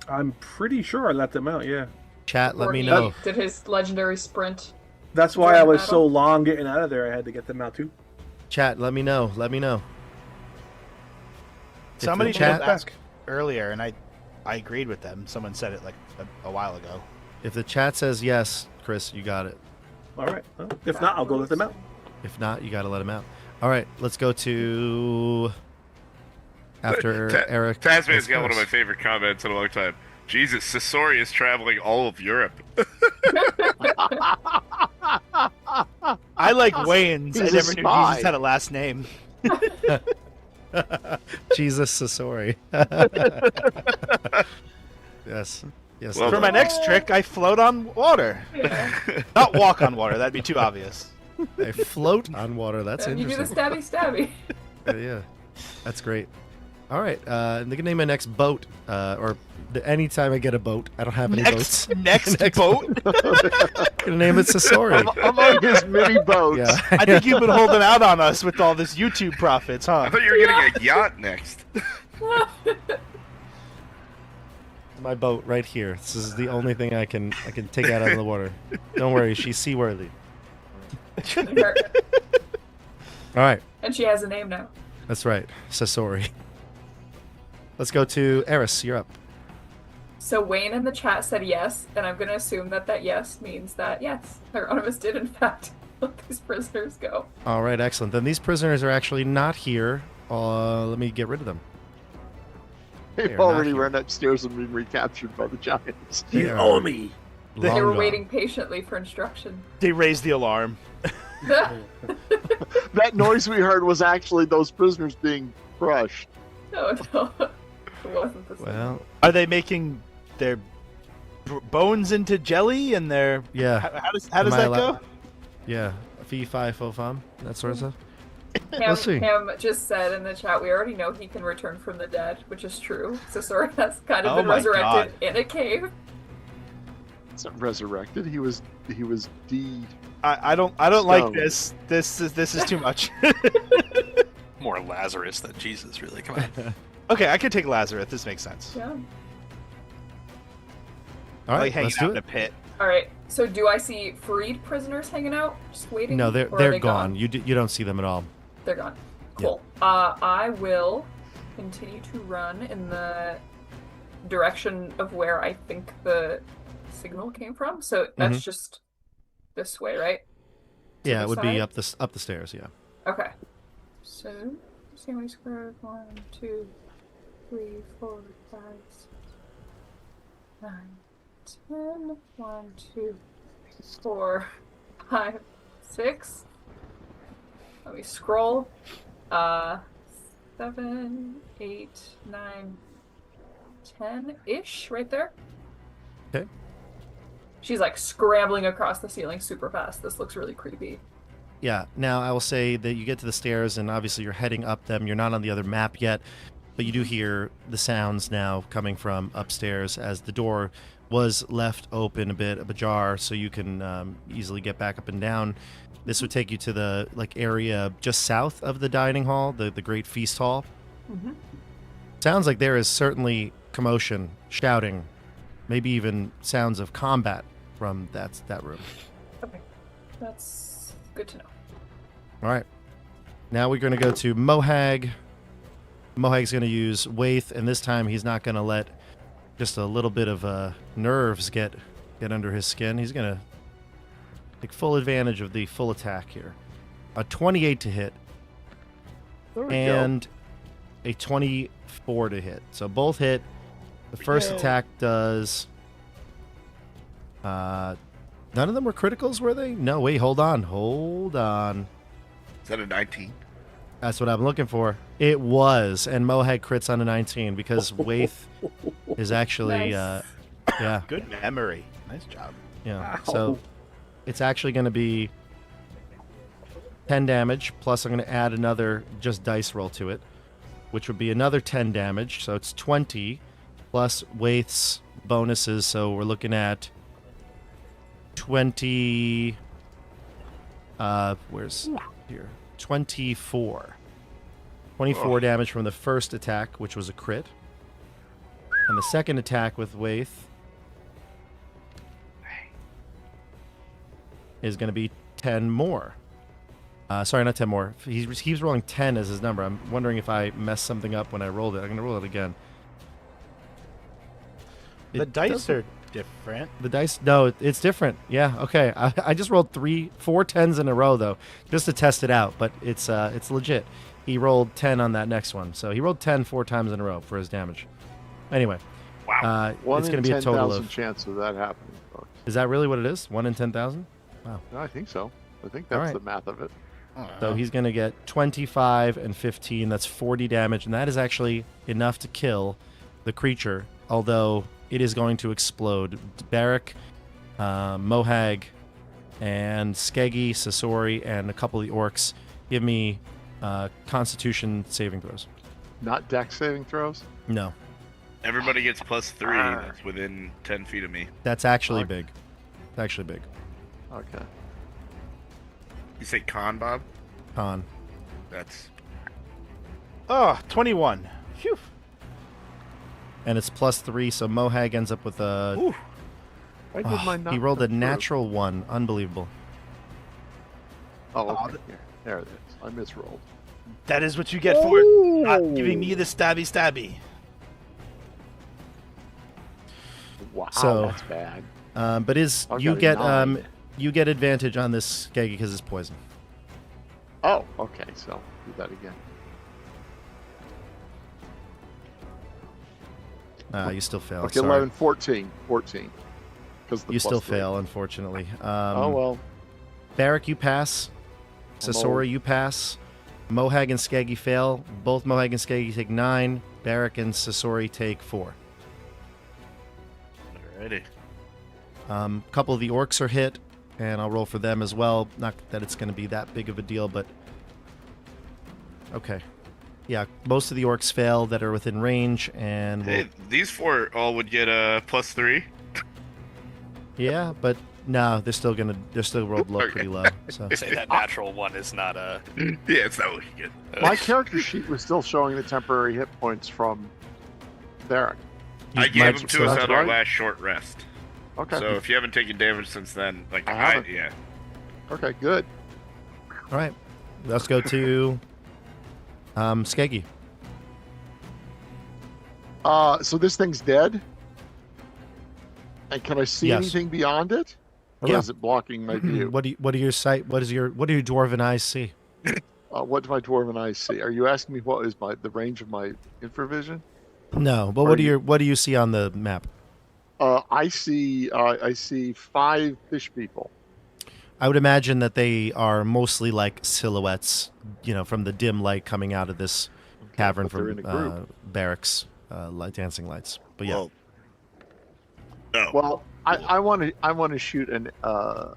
I'm pretty sure I let them out. Yeah, Chat, let Or me he know. Did his legendary sprint. that's why During I was battle? so long getting out of there. I had to get them out too. Chat, let me know. Let me know. If Somebody the did chat, ask earlier, and I agreed with them. Someone said it like a while ago. if the chat says yes, Chris, you got it. All right. Well, if not, I'll go let them out. If not, you got to let him out. All right, let's go to after Erik. Tasman's got Eris. one of my favorite comments in a long time. Jesus, Sasori is traveling all of Europe. I like Wayne's. I He's a never knew spy. Jesus had a last name. Jesus Sasori. Yes. Yes. Well, For my next trick, I float on water. Yeah. Not walk on water. That'd be too obvious. They float on water. That's And you do the interesting. stabby. Yeah. That's great. All right. I'm going to name my next boat. Or anytime I get a boat. I don't have any boats. Next boat. I'm going to name it Sasori. Among his many boats. Yeah. I think you've been holding out on us with all this YouTube profits, I huh? thought you were getting a yacht next. My boat right here. This is the only thing I can take out of the water. Don't worry, she's seaworthy. Her- All right, and she has a name now. that's right, Sasori. Let's go to Eris. You're up. So Wayne in the chat said yes, and I'm going to assume that yes means that yes, Heironimous did in fact let these prisoners go. All right, excellent. Then these prisoners are actually not here. Let me get rid of them. They They've are not already here. run upstairs and been recaptured by the giants. They You are owe me. They long were gone. waiting patiently for instruction. They raised the alarm. That noise we heard was actually those prisoners being crushed. No, it wasn't the same. Well, Are they making their bones into jelly and their? yeah, How does that allowed- go? yeah. Fee, fi, fo, fum, that sort of stuff. Ham, see. Ham just said in the chat, we already know he can return from the dead, which is true. Sasori has kind of Oh been my resurrected in a cave. It's not resurrected. He was deed. I don't like Stone. this. This is too much. More Lazarus than Jesus, really. Come on. Okay, I could take Lazarus. This makes sense. Yeah. All right, Like hanging let's out do in a it. pit. All right. So do I see freed prisoners hanging out, just waiting? No, or are they're they gone. You don't see them at all. They're gone. Yeah. Cool. I will continue to run in the direction of where I think the signal came from. So that's Mhm. just this way, right? To Yeah, the it would be side? up the stairs. Yeah. Okay. So, see how many squares? 1, 2, 3, 4, 5, 6, 9, 10. 1, 2, 3, 4, 5, 6. Let me scroll. 7, 8, 9, 10-ish, right there. Okay. She's like scrambling across the ceiling super fast. This looks really creepy. Yeah. Now I will say that you get to the stairs, and obviously you're heading up them. You're not on the other map yet, but you do hear the sounds now coming from upstairs as the door was left open a bit ajar, so you can easily get back up and down. This would take you to the area just south of the dining hall, the great feast hall. Mm-hmm. Sounds like there is certainly commotion, shouting, maybe even sounds of combat from that room. Okay, that's good to know. All right. Now we're going to go to Mohag. Mohag's going to use Waith, and this time he's not going to let just a little bit of nerves get under his skin. He's going to take full advantage of the full attack here. A 28 to hit There we and a 24 to hit. So both hit. The first Yay. attack does... none of them were criticals, were they? No, wait, hold on. Is that a 19? That's what I'm looking for. It was, and Mohag crits on a 19 because Waith is actually, Nice. yeah, Good memory. Nice job. yeah. Ow. So it's actually going to be 10 damage, plus I'm going to add another just dice roll to it, which would be another 10 damage. So it's 20 plus Waith's bonuses. So we're looking at 20. Where's here? 24. 24 damage from the first attack, which was a crit. And the second attack with Waith is going to be 10 more. Sorry, not 10 more. He's rolling 10 as his number. I'm wondering if I messed something up when I rolled it. I'm going to roll it again. The It dice doesn't- are different. The dice, no, it's different. Yeah, okay. I just rolled 4 10s in a row though, just to test it out. But it's legit. He rolled 10 on that next one, so he rolled 10 4 times in a row for his damage. Anyway, Wow. One it's in going to be a total 10,000 of. chance of that happening, folks. Is that really what it is? 1 in 10,000? I think so. I think All that's right. the math of it. So he's going to get 25 and 15. That's 40 damage, and that is actually enough to kill the creature, although it is going to explode. Barak, Mohag, and Skeggi, Sasori, and a couple of the orcs give me Constitution saving throws. Not dex saving throws? No, Everybody gets +3. That's within 10 feet of me. that's actually Okay. big. It's actually big. Okay. You say con, Bob? Con. That's 21. Phew. And it's +3, so Mohag ends up with a... Ooh. Why did mine not he rolled a come through? natural 1. Unbelievable. Oh, okay. Here. There it is. I misrolled. That is what you get for not giving me the stabby. Wow, So- that's bad. But I've you got a get 9. you get advantage on this Skeggi because it's poison. Oh, okay. So do that again. You still fail. Okay, Sorry. 11, 14. 14. Because You still fail, unfortunately. Oh, well. Barak, you pass. Sasori, you pass. Mohag and Skeggi fail. Both Mohag and Skeggi take 9. Barak and Sasori take 4. alrighty. A couple of the orcs are hit, and I'll roll for them as well. Not that it's going to be that big of a deal, but... Okay. Yeah, most of the orcs fail that are within range, and... Hey, these 4 all would get a +3. Yeah, but no, they're still rolled low, Okay. pretty low. So Say that natural one is not a. Yeah, it's not what you get. My character sheet was still showing the temporary hit points from Barak. I You gave might- them so to us that's on our right. last short rest. Okay. So if you haven't taken damage since then, like I haven't. yeah. Okay, good. All right, let's go to Skeggi. So this thing's dead? And can I see Yes. anything beyond it? Or Yeah. is it blocking my view? What do your sight? What do your dwarven eyes see? What do my dwarven eyes see? Are you asking me what is the range of my infravision? No, but Are what do you see on the map? I see 5 fish people. I would imagine that they are mostly like silhouettes, from the dim light coming out of this cavern but they're from in a group. Barracks dancing lights. But yeah, Well, I want to shoot a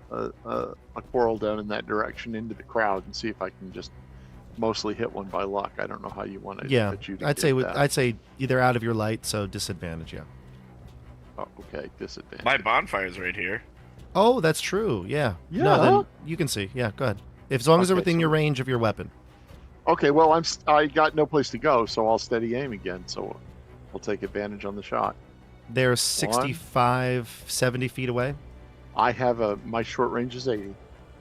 quarrel down in that direction into the crowd and see if I can just mostly hit one by luck. I don't know how you want to. yeah. I'd I'd say either out of your light, so disadvantage. Yeah. Oh, okay, disadvantage. My bonfire's right here. Oh, that's true. Yeah. Yeah. No, then you can see. Yeah, go ahead. As long as they're Okay, within so- your range of your weapon. Okay, well I got no place to go, so I'll steady aim again. So we'll take advantage on the shot. They're 65, 70 feet away. I have my short range is 80,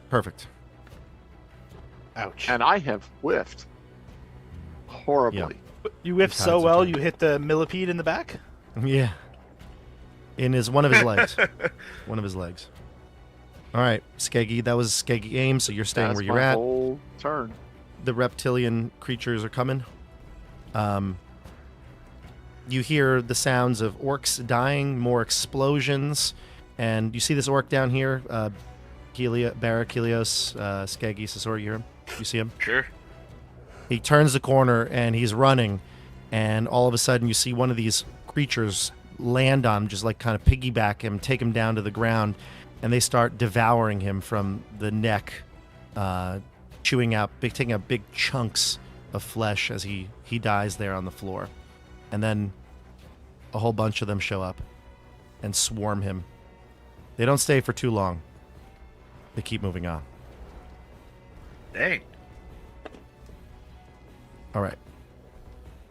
Perfect. Ouch. and I have whiffed horribly. You whiffed so well, you hit the millipede in the back? Yeah. In one of his legs. One of his legs. All right, Skeggi. That was Skeggi aim, so you're staying That's where you're my at. whole turn. The reptilian creatures are coming. You hear the sounds of orcs dying, more explosions, and you see this orc down here, Barak, Helios, Skeggi, Sasori. You hear him? You see him? Sure. He turns the corner and he's running, and all of a sudden you see one of these creatures land on him, just like kind of piggyback him, take him down to the ground, and they start devouring him from the neck, taking out big chunks of flesh as he dies there on the floor. And then a whole bunch of them show up and swarm him. They don't stay for too long. They keep moving on. Dang. All right.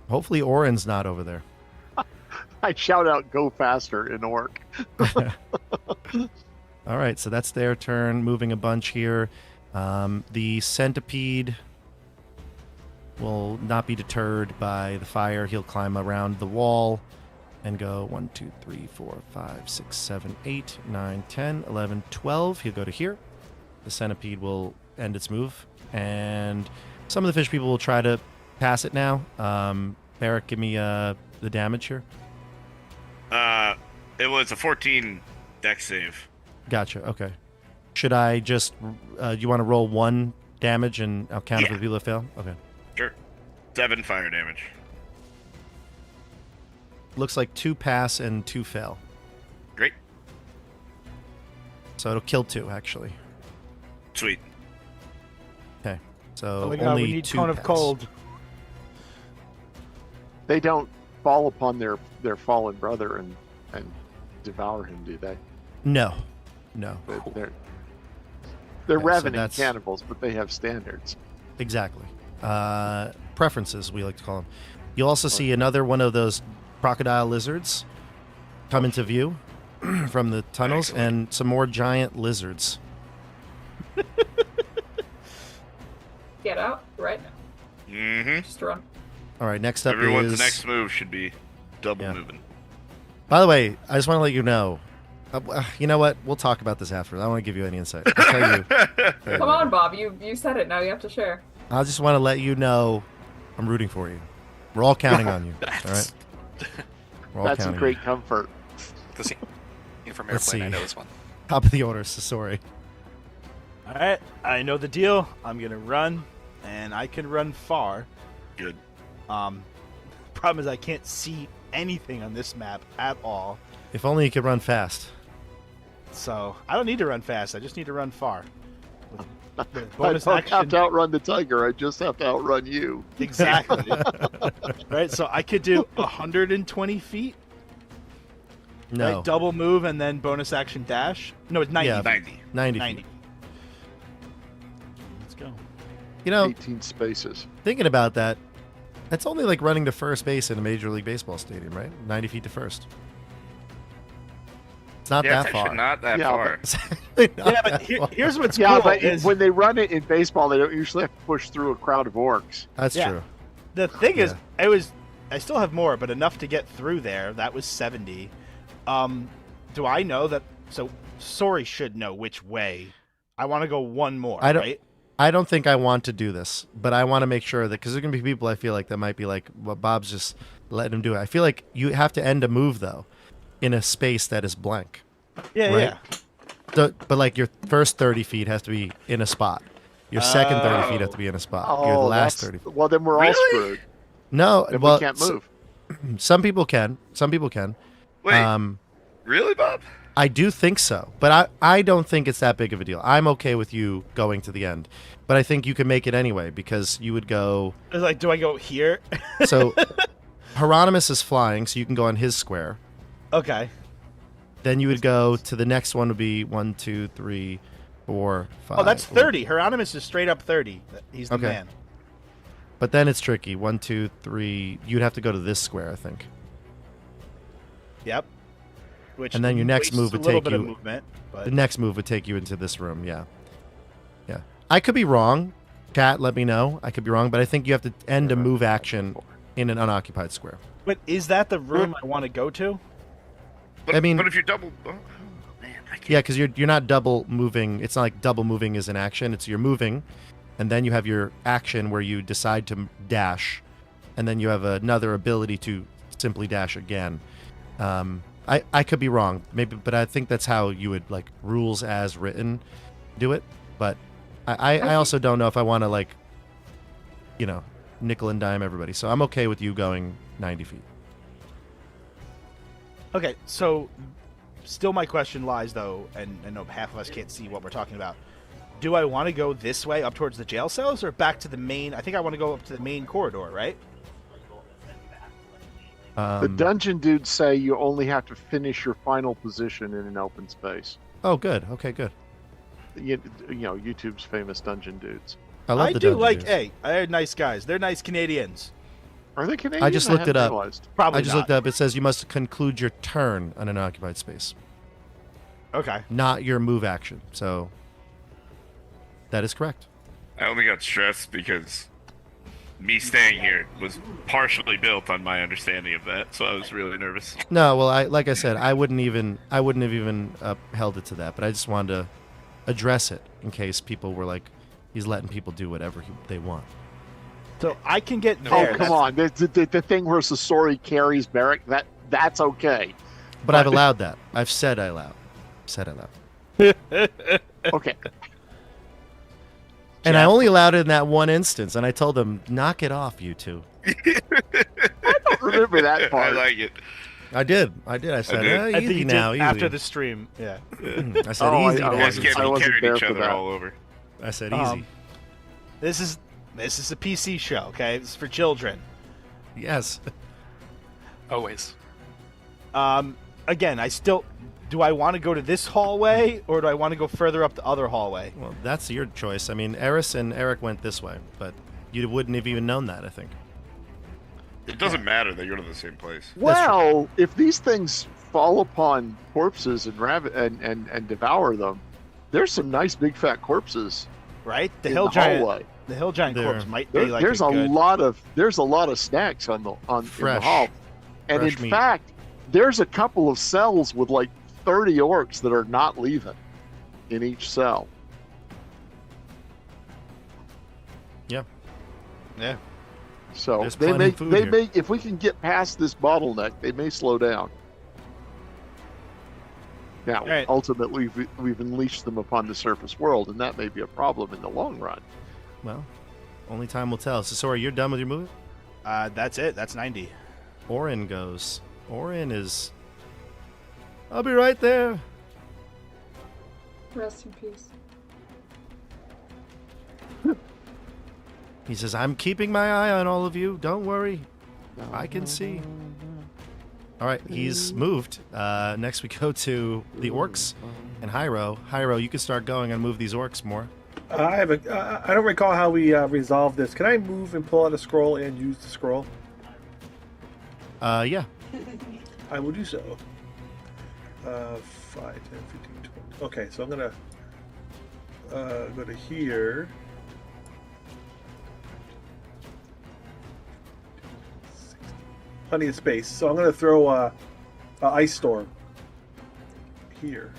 Hopefully Orin's not over there. I shout out, "Go faster!" in orc. All right, so that's their turn. Moving a bunch here. The centipede will not be deterred by the fire. He'll climb around the wall and go 1, 2, 3, 4, 5, 6, 7, 8, 9, 10, 11, 12. He'll go to here. The centipede will end its move. And some of the fish people will try to pass it now. Barak, give me the damage here. It was a 14 dex save. Gotcha, okay. Should I just? You want to roll 1 damage and I'll count it for Yeah. the people that fail? Okay. Sure. 7 fire damage. Looks like 2 pass and 2 fail. Great. So it'll kill 2 actually. Sweet. Okay. So Oh my God, only we need 2 Cone of pass. Cold. They don't fall upon their fallen brother and devour him, do they? No. No. They're Okay, so ravening that's- cannibals, but they have standards. Exactly. Preferences, we like to call them. You'll also see another one of those crocodile lizards come into view from the tunnels, and some more giant lizards. Get out right now. Mm-hmm. Just run. All right, next up Everyone's is... next move should be double Yeah. moving. By the way, I just want to let you know. You know what? We'll talk about this after. I don't want to give you any insight. I'll tell you. Come on, Bob. You said it. Now you have to share. I just want to let you know I'm rooting for you. We're all counting on you. All right? We're all That's a counting great on you. comfort. The scene from Let's Airplane. I see. know this one. Top of the order, Sasori. All right, I know the deal. I'm gonna run, and I can run far. Good. Problem is I can't see anything on this map at all. If only you could run fast. So I don't need to run fast. I just need to run far. The I bonus don't action. have to outrun the tiger. I just have to outrun you. Exactly. Right, so I could do 120 feet. No. Right? Double move and then bonus action dash. No, it's 90. Yeah, feet. 90. 90. 90. Let's go. You know, 18 spaces. thinking about that, that's only like running to first base in a Major League Baseball stadium, right? 90 feet to first. It's not Yeah, that it's far. actually not that Yeah, far. It's actually not Yeah, but that far. here's what's Yeah, cool but is when they run it in baseball, they don't usually have to push through a crowd of orcs. That's Yeah. true. the thing is, Yeah. I still have more, but enough to get through there. That was 70. Do I know that? So Sori should know which way. I want to go one more. I don't- Right? I don't think I want to do this, but I want to make sure that, because there's going to be people I feel like that might be like, well, Bob's just letting him do it. I feel like you have to end a move, though, in a space that is blank. Yeah, Right. yeah. So, but like your first 30 feet has to be in a spot. Your second 30 feet has to be in a spot. Your last 30 feet. Well, then we're all Really? screwed. No, Then well, we can't move. some people can. Some people can. Wait, really, Bob? I do think so, but I don't think it's that big of a deal. I'm okay with you going to the end, but I think you can make it anyway, because you would go. It's like, do I go here? So Heironimous is flying, so you can go on his square. Okay. Then you would go to the next one, would be 1, 2, 3, 4, 5. Oh, that's 30. Hieronymus is straight up 30. He's the Okay. man. But then it's tricky. 1, 2, 3. You'd have to go to this square, I think. Yep. Which And then your next wastes move would a little take bit of you- movement, but The next move would take you into this room. Yeah. Yeah. I could be wrong. Chat, let me know. I could be wrong, but I think you have to end a move action in an unoccupied square. but is that the room I want to go to? But, I mean- but if you're double, man, I can't. Yeah, because you're not double moving. It's not like double moving is an action. It's you're moving, and then you have your action where you decide to dash, and then you have another ability to simply dash again. I could be wrong, maybe, but I think that's how you would, like, rules as written do it. But I also don't know if I want to, like, you know, nickel and dime everybody. So I'm okay with you going 90 feet. Okay, so still my question lies though, and I know half of us can't see what we're talking about. Do I want to go this way up towards the jail cells or back to the main? I think I want to go up to the main corridor, right? The dungeon dudes say you only have to finish your final position in an open space. Oh, good. Okay, good. You know, YouTube's famous dungeon dudes. I love I the do dungeon like. dudes. Hey, they're nice guys. They're nice Canadians. Are they Canadian? I just looked hadn't it up. realized. Probably I just not. looked up. It says you must conclude your turn on an occupied space, Okay. not your move action. So that is correct. I only got stressed because me staying here was partially built on my understanding of that, so I was really nervous. No, well, like I said, I wouldn't have even held it to that, but I just wanted to address it in case people were like, he's letting people do whatever they want. So I can get Oh, there. come on. The thing where Sasori carries Barak, that's okay. But I've allowed that. I've said I allow. Said I allow. Okay. And I Jeff. only allowed it in that one instance, and I told them, knock it off, you two. I don't remember that I part. like it. I did. I said, did. I think easy you now, did easy. after the stream. Yeah. I said, Oh, easy I now. wasn't- Guys I wasn't carried there each for other that. all over. I said, easy. This is a PC show, okay? It's for children. Yes. Always. Again, do I want to go to this hallway or do I want to go further up the other hallway? Well, that's your choice. I mean, Eris and Erik went this way, but you wouldn't have even known that, I think. It doesn't matter. They go to the same place. Well, if these things fall upon corpses and devour them, there's some nice big fat corpses Right? The in hill the giant. hallway. The hill giant There. corpse might be like There's a a good... lot of snacks in the Fresh. hall, and Fresh in meat. fact, there's a couple of cells with like 30 orcs that are not leaving in each cell. Yeah. Yeah. So There's they plenty may of food they here. may if we can get past this bottleneck, they may slow down. Now, Right. ultimately, we've unleashed them upon the surface world, and that may be a problem in the long run. Well, only time will tell. Sasori, you're done with your move? That's it. That's 90. Orin goes. Orin is... I'll be right there. Rest in peace. He says, I'm keeping my eye on all of you. Don't worry. I can see. All right, he's moved. Next we go to the orcs and Hyro. Hyro, you can start going and move these orcs more. I don't recall how we resolved this. Can I move and pull out a scroll and use the scroll? Yeah. I will do so. 5, 10, 15, 20. Okay, so I'm gonna go to here. Plenty of space. So I'm gonna throw a ice storm here.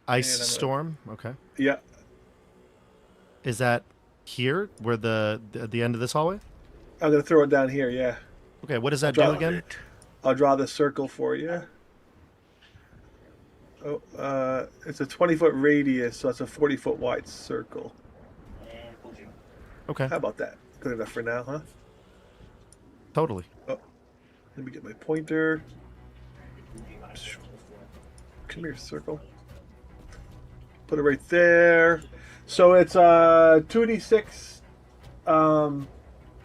Ice And I'm gonna- storm. Okay. Yeah. Is that here, where the end of this hallway? I'm gonna throw it down here. Yeah. Okay. What does that Drop do again? I'll draw the circle for you. Oh, it's a 20-foot radius, so it's a 40-foot wide circle. Okay. How about that? Good enough for now, huh? Totally. Let me get my pointer. Come here, circle. Put it right there. So it's 2d6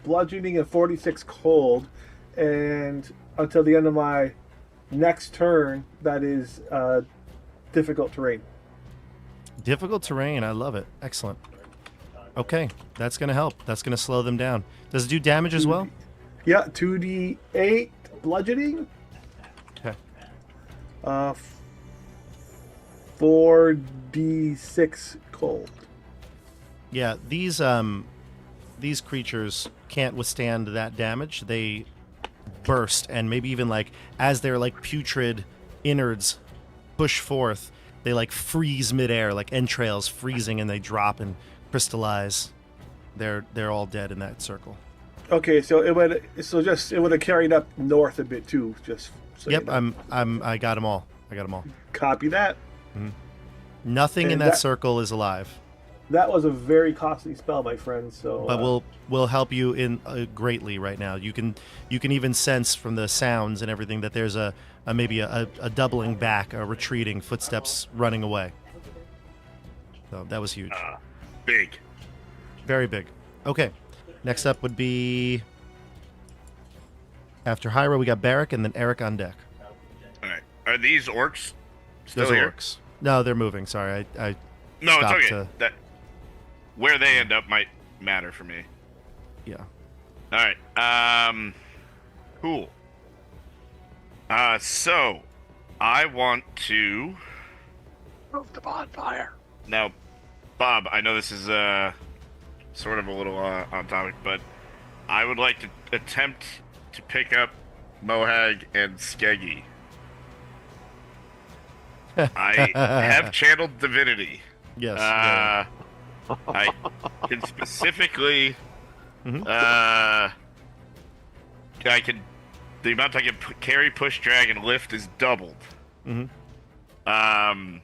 bludgeoning and 46 cold, and until the end of my next turn, that is difficult terrain. Difficult terrain. I love it. Excellent. Okay. That's going to help. That's going to slow them down. Does it do damage as well? Yeah, 2d8 bludgeoning. Okay. 4d6 cold. Yeah, these creatures can't withstand that damage. They burst, and maybe even like as their like putrid innards push forth, they like freeze midair, like entrails freezing, and they drop and crystallize. They're all dead in that circle. Okay, so it would have carried up north a bit too. Just so Yep, you know. I got them all. Copy that. Nothing in And that that- circle is alive. That was a very costly spell, my friend. So, But we'll help you in greatly right now. You can even sense from the sounds and everything that there's maybe a doubling back, a retreating, footsteps running away. So that was huge, Big. very big. Okay, next up would be after Hyro we got Barak and then Erik on deck. All right. Are these orcs still Those are here? orcs. No, they're moving. Sorry, I No, it's stopped okay. to- That where they end up might matter for me. yeah. All right. Cool. So I want to Move the bonfire. now, Bob. I know this is sort of a little on topic, but I would like to attempt to pick up Mohag and Skeggi. I have channeled divinity. Yes. yeah. I can specifically. Mhm. I can. The amount I can carry, push, drag, and lift is doubled. Mhm. and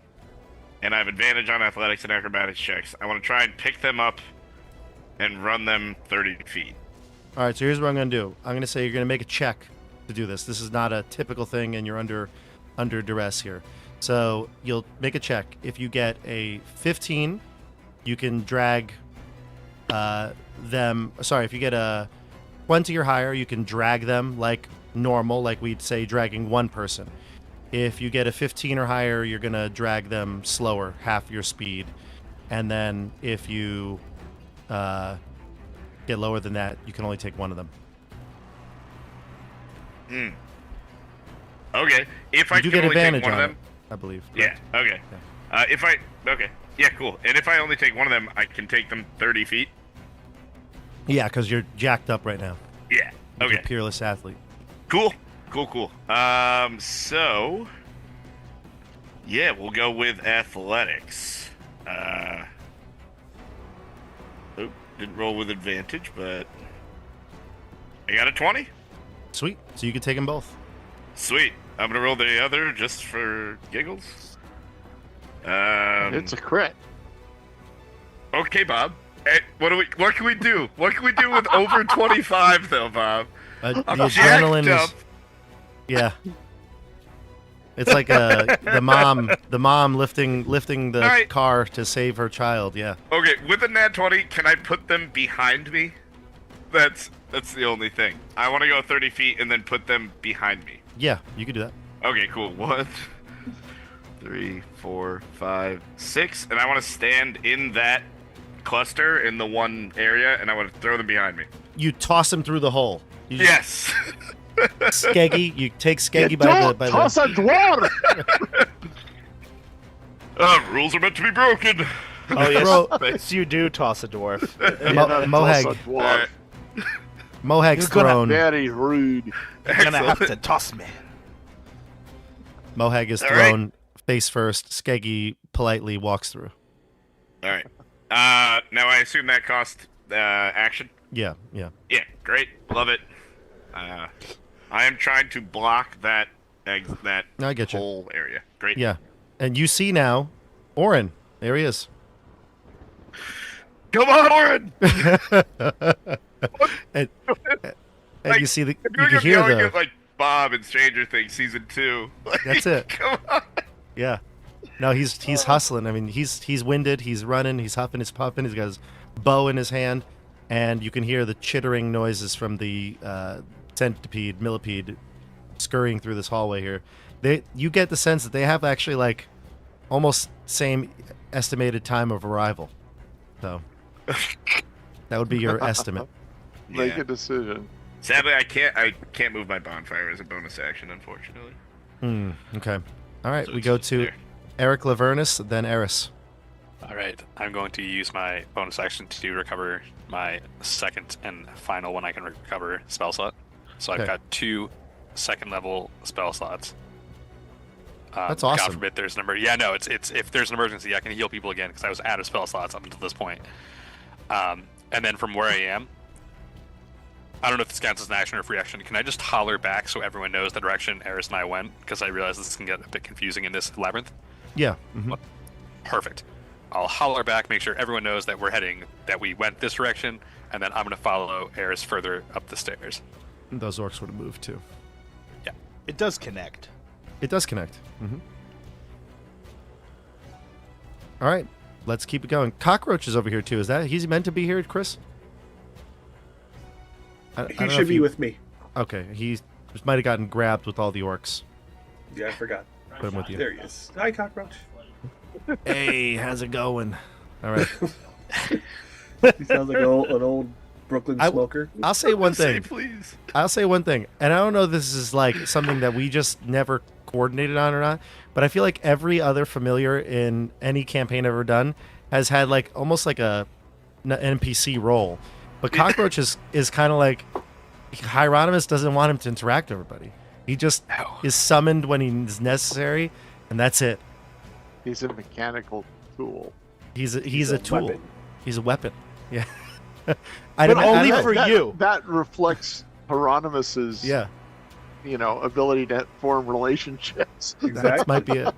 I have advantage on athletics and acrobatics checks. I want to try and pick them up and run them 30 feet. All right, so here's what I'm going to do. I'm going to say you're going to make a check to do this. This is not a typical thing, and you're under duress here. So you'll make a check. If you get a 15, you can drag them. Sorry, if you get a 20 or higher, you can drag them like normal, like we'd say dragging one person. If you get a 15 or higher, you're going to drag them slower, half your speed. And then if you get lower than that, you can only take one of them. Okay. If I You do can get only take advantage one of on them, it, I believe. yeah. Okay. Okay. Yeah, cool. And if I only take one of them, I can take them 30 feet. Yeah, because you're jacked up right now. Yeah. You're Okay. a peerless athlete. Cool. So yeah, we'll go with athletics. Didn't roll with advantage, but I got a 20. Sweet. So you can take them both. Sweet. I'm gonna roll the other just for giggles. It's a crit. Okay, Bob. Hey, what can we do? What can we do with over 25 though, Bob? The I'm adrenaline jacked up. is. Yeah. It's like the mom lifting the Alright. car to save her child. Yeah. Okay, with a nat 20, can I put them behind me? That's the only thing. I want to go 30 feet and then put them behind me. Yeah, you could do that. Okay, cool. 1, 3, 4, 5, 6, and I want to stand in that cluster in the one area, and I want to throw them behind me. You toss him through the hole. You just- Yes. Skeggi, you take Skeggi You by don't the toss a dwarf! Rules are meant to be broken. Oh yes, Throw- yes, you do toss a dwarf. Mohag. Toss a dwarf. Mohag's You're gonna- thrown. Very rude. You're gonna have to toss me. Mohag is All right. thrown face first. Skeggi politely walks through. All right. Now I assume that cost action. Yeah. Yeah, great. Love it. I am trying to block that I get you. whole area. Great. Yeah. And you see now, Orin. There he is. Come on, Orin! And Like, you see the. I feel You like can I'm hear yelling the. at, like Bob in Stranger Things season 2. Like, That's it. Come on. Yeah. No, he's hustling. I mean, he's winded. He's running. He's huffing. He's puffing. He's got his bow in his hand, and you can hear the chittering noises from the millipede scurrying through this hallway here. You get the sense that they have actually like almost same estimated time of arrival. So that would be your estimate. Make Yeah. a decision. Sadly, I can't move my bonfire as a bonus action, unfortunately. Okay. All right. So We it's go just to there. Eric Lavernus, then Eris. All right, I'm going to use my bonus action to recover my second and final one I can recover spell slot. So Okay. I've got 2 second level spell slots. That's awesome. God forbid there's an emergency. Yeah, no, it's if there's an emergency, I can heal people again because I was out of spell slots up until this point. And then from where I am, I don't know if this counts as an action or free action. Can I just holler back so everyone knows the direction Eris and I went? Because I realize this can get a bit confusing in this labyrinth. Yeah. Mhm. Perfect. I'll holler back, make sure everyone knows that that we went this direction, and then I'm going to follow Eris further up the stairs. Those orcs would have moved too. It does connect. It does connect. All right, let's keep it going. Cockroach is over here too. Is that he's meant to be here, Chris? I He don't know should if be with me. Okay, he might have gotten grabbed with all the orcs. Yeah, I forgot. Put him with you. There he is. Hi, cockroach. Hey, how's it going? All right. He sounds like an old Brooklyn smoker. I'll say one Say thing. please. I'll say one thing, and I don't know if this is like something that we just never coordinated on or not, but I feel like every other familiar in any campaign I've ever done has had like almost like an NPC role. But Cockroach is kind of like Heironimous doesn't want him to interact with everybody. He just is summoned when he's necessary, and that's it. He's a mechanical tool. He's a tool. weapon. He's a weapon. Yeah. But only for that, you. That reflects Hieronymous's, Yeah. ability to form relationships. That might be it.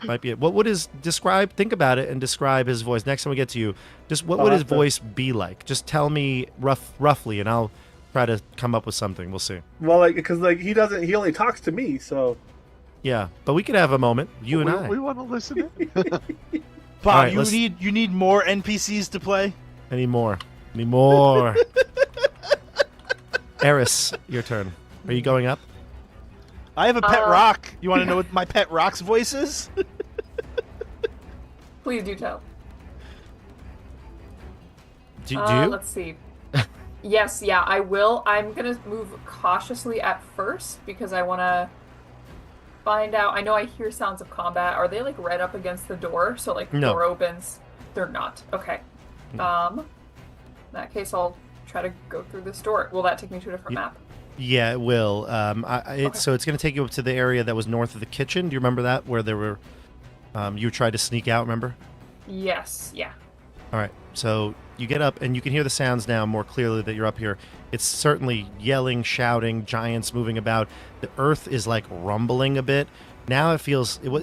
Might be it. What would his describe? Think about it and describe his voice. Next time we get to you, just what I'll would his have to- voice be like? Just tell me roughly, and I'll try to come up with something. We'll see. Well, because he doesn't. He only talks to me, so. Yeah, but we could have a moment, you and I. We want to listen in. Bob, All right, you need more NPCs to play. Any more? Any more? Eris, your turn. Are you going up? I have a pet rock. You want to know what my pet rock's voice is? Please do tell. Do you? Let's see. Yes, yeah, I will. I'm gonna move cautiously at first because I want to find out. I know I hear sounds of combat. Are they like right up against the door? So like the No. door opens. They're not. Okay. In that case, I'll try to go through this door. Will that take me to a different map? Yeah, it will. Okay. So it's going to take you up to the area that was north of the kitchen. Do you remember that? Where there were, you tried to sneak out, remember? Yes. Yeah. All right. So you get up, and you can hear the sounds now more clearly that you're up here. It's certainly yelling, shouting, giants moving about. The earth is like rumbling a bit. Now it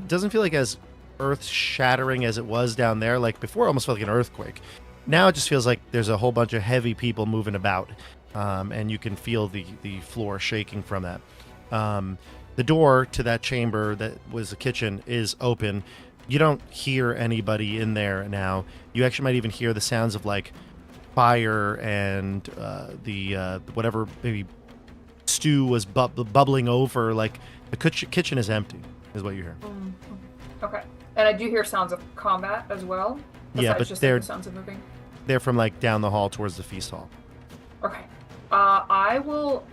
doesn't feel like as earth-shattering as it was down there. Like before, it almost felt like an earthquake. Now it just feels like there's a whole bunch of heavy people moving about. And you can feel the floor shaking from that. The door to that chamber that was the kitchen is open. You don't hear anybody in there now. You actually might even hear the sounds of like fire and the whatever maybe stew was bubbling over. Like the kitchen is empty, is what you hear. Okay. And I do hear sounds of combat as well. Yeah, besides but just they're like, the sounds of moving. They're from like down the hall towards the feast hall. Okay. I will.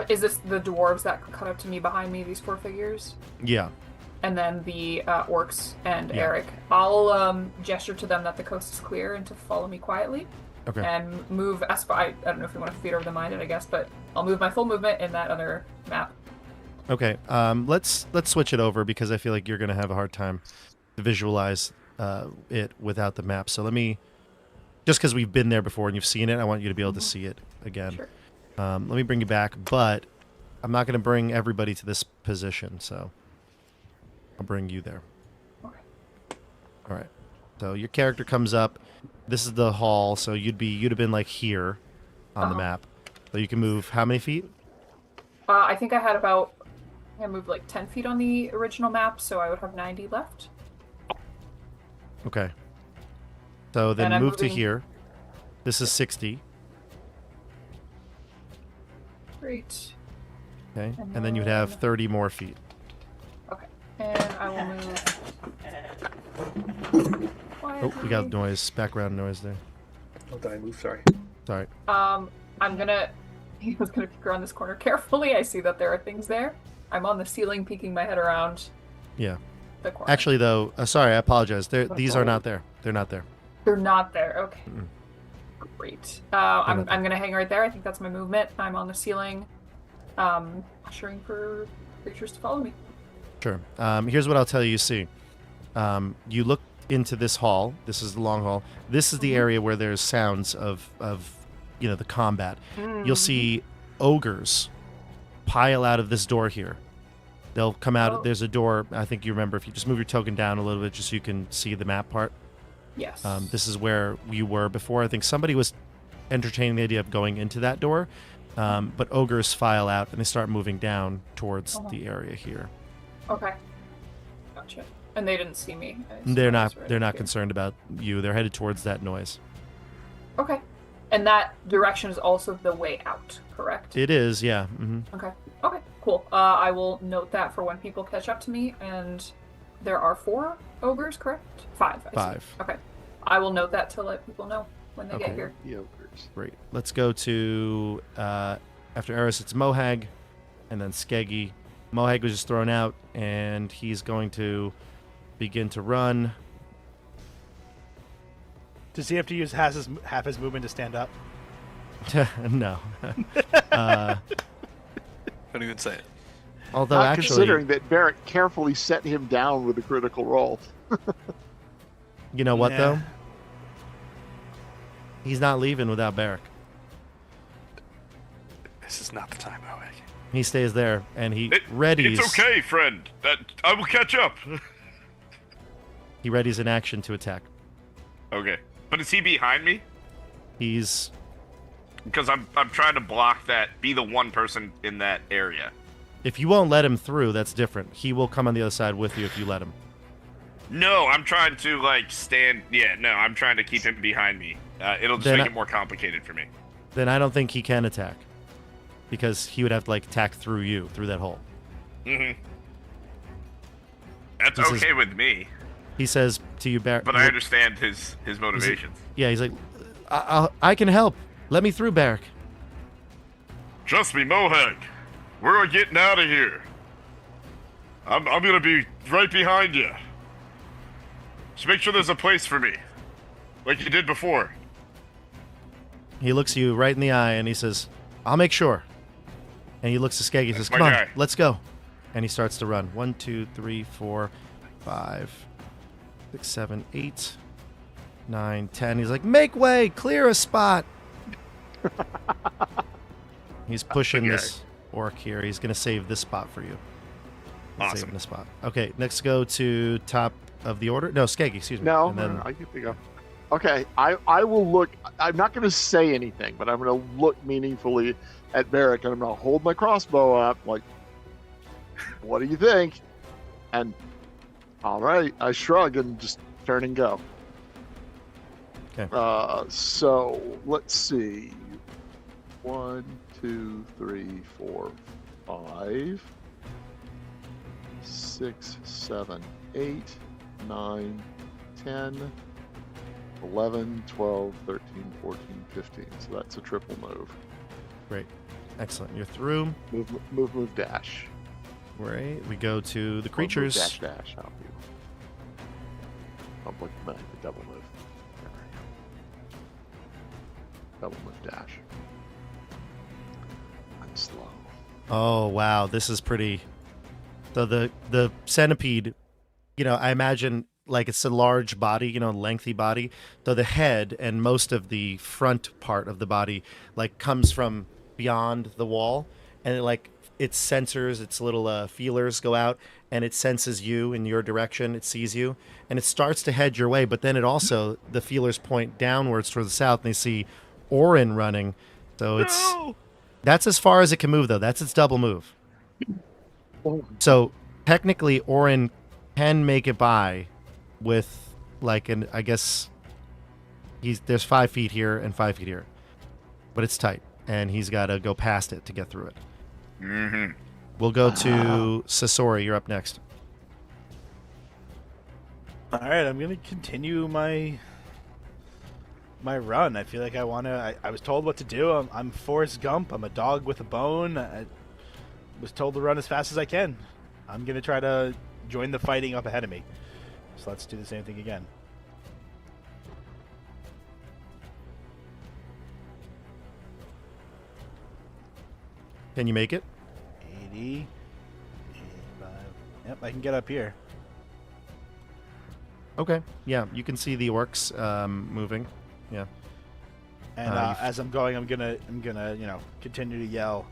Is this the dwarves that cut up to me behind me? These 4 figures, Yeah. and then the orcs and Yeah. Erik. I'll gesture to them that the coast is clear and to follow me quietly, Okay. and move as far. I don't know if you want to theater of the mind it, I guess, but I'll move my full movement in that other map. Okay. Let's switch it over because I feel like you're gonna have a hard time to visualize it without the map. So let me, just because we've been there before and you've seen it, I want you to be able to see it again. Sure. Let me bring you back, but I'm not going to bring everybody to this position, so I'll bring you there. Okay. All right. So your character comes up. This is the hall, so you'd have been like here on the map. So you can move how many feet? I think I moved like 10 feet on the original map, so I would have 90 left. Okay. So then And I'm move to moving- here. This is 60. Great. Okay. And And then you'd have then- 30 more feet. Okay. And I will move. Oh, we got noise, background noise there. Oh, did I move? Sorry. Sorry. I was gonna peek around this corner carefully. I see that there are things there. I'm on the ceiling, peeking my head around Yeah. the corner. Actually, though, sorry, I apologize. These are not there. They're not there. They're not there. Okay. Mm-mm. Great. not I'm there. gonna hang right there. I think that's my movement. I'm on the ceiling, ushering for creatures to follow me. Sure. Here's what I'll tell you see. You look into this hall. This is the long hall. This is the area where there's sounds of the combat. You'll see ogres pile out of this door here. They'll come out. Oh. There's a door. I think you remember if you just move your token down a little bit just so you can see the map part. Yes. This is where you were before. I think somebody was entertaining the idea of going into that door. But ogres file out and they start moving down towards the area here. Okay. Gotcha. And they didn't see me. I assume They're I was not. right They're up not here. concerned about you. They're headed towards that noise. Okay. And that direction is also the way out, correct? It is, yeah. Hmm. Okay. Okay. Cool. I will note that for when people catch up to me. And there are 4 ogres, correct? 5. I see. 5. Okay. I will note that to let people know when they Okay. get here. The ogres. Great. Let's go to after Eris. It's Mohag, and then Skeggi. Mohag was just thrown out, and he's going to begin to run. Does he have to use half his movement to stand up? No. Don't even say it. Although Not actually, considering that Barak carefully set him down with a critical roll. you know what Yeah. though? He's not leaving without Barak. This is not the time, He stays there, and he It- readies. It's okay, friend. I will catch up. He readies an action to attack. Okay. But is he behind me? He's... Because I'm trying to block that, be the one person in that area. If you won't let him through, that's different. He will come on the other side with you if you let him. No, I'm trying to, like, stand... Yeah, no, I'm trying to keep him behind me. It'll just make it more complicated for me. Then I don't think he can attack. Because he would have to, like, attack through you, through that hole. Mm-hmm. That's He says- okay with me. He says to you, Barak... But I understand his motivations. Yeah, he's like, I can help. Let me through, Barak. Trust me, Mohawk. We're getting out of here. I'm gonna be right behind you. Just make sure there's a place for me. Like you did before. He looks you right in the eye and he says, I'll make sure. And he looks to Skeggi and says, my come on, guy. let's go. And he starts to run. 1, 2, 3, 4, 5, 6, 7, 8, 9, 10. He's like, make way, clear a spot. He's pushing Okay. this orc here. He's going to save this spot for you. He's Awesome. saving the spot. Okay, next go to top of the order. No, Skeggi, excuse me. No, And then, I get to go. Okay, I will look. I'm not going to say anything, but I'm going to look meaningfully at Barak, and I'm going to hold my crossbow up, like, what do you think? And, all right, I shrug and just turn and go. Okay. So, let's see. 1, 2, 3, 4, 5, 6, 7, 8, 9, 10, 11, 12, 13, 14, 15. So that's a triple move. great. Excellent. You're through. Move, dash. Right. We go to the Or creatures. Move, dash. How you? I'm looking at the double move. There we go. Double move, dash. I'm slow. Oh wow, this is pretty. So the centipede, I imagine like it's a large body, lengthy body. So the head and most of the front part of the body like comes from beyond the wall, and it sensors, its little feelers go out, and it senses you in your direction. It sees you, and it starts to head your way. But then the feelers point downwards towards the south, and they see Orin running. So that's as far as it can move, though. That's its double move. So technically, Orin can make it by with I guess there's 5 feet here and 5 feet here, but it's tight, and he's got to go past it to get through it. Mm-hmm. We'll go to Sasori. You're up next. All right, I'm gonna continue my run. I feel like I want to. I was told what to do. I'm Forrest Gump. I'm a dog with a bone. I was told to run as fast as I can. I'm gonna try to join the fighting up ahead of me. So let's do the same thing again. Can you make it? 80, 85. Yep, I can get up here. Okay. Yeah, you can see the orcs moving. Yeah. And as I'm going, I'm gonna continue to yell.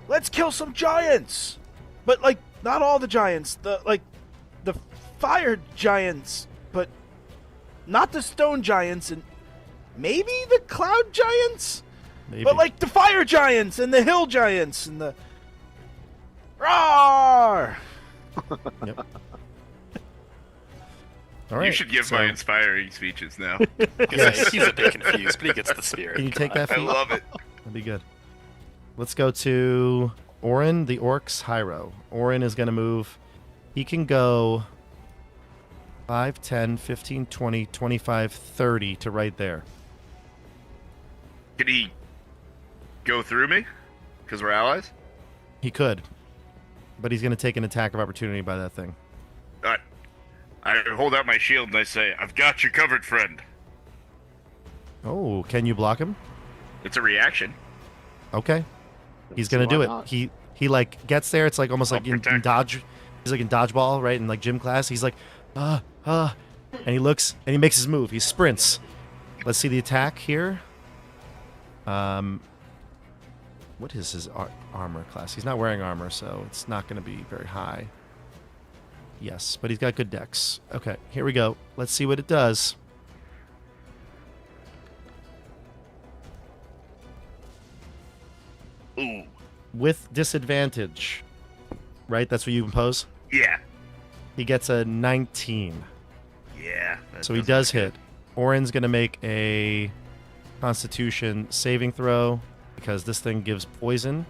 Let's kill some giants, but not all the giants. The fire giants, but not the stone giants, and maybe the cloud giants. Maybe. But the fire giants and the hill giants and the roar. Yep. All right. You should give so my inspiring speeches now. Yes. He's a bit confused, but he gets the spirit. Can you take that I feat? love it. That'd be good. Let's go to Orin, the orc's Hyro. Orin is going to move. He can go 5, 10, 15, 20, 25, 30 to right there. Can he go through me? Because we're allies? He could, but he's going to take an attack of opportunity by that thing. I hold out my shield and I say, I've got you covered, friend. Oh, can you block him? It's a reaction. Okay. He's going to do it. He gets there. It's almost like in dodge. He's like in dodgeball, right? In gym class. He's like, and he looks and he makes his move. He sprints. Let's see the attack here. What is his armor class? He's not wearing armor, so it's not going to be very high. Yes, but he's got good dex. Okay, here we go. Let's see what it does. Ooh. With disadvantage, right? That's what you impose? Yeah. He gets a 19. Yeah. So he does hit. Orin's going to make a Constitution saving throw because this thing gives poison,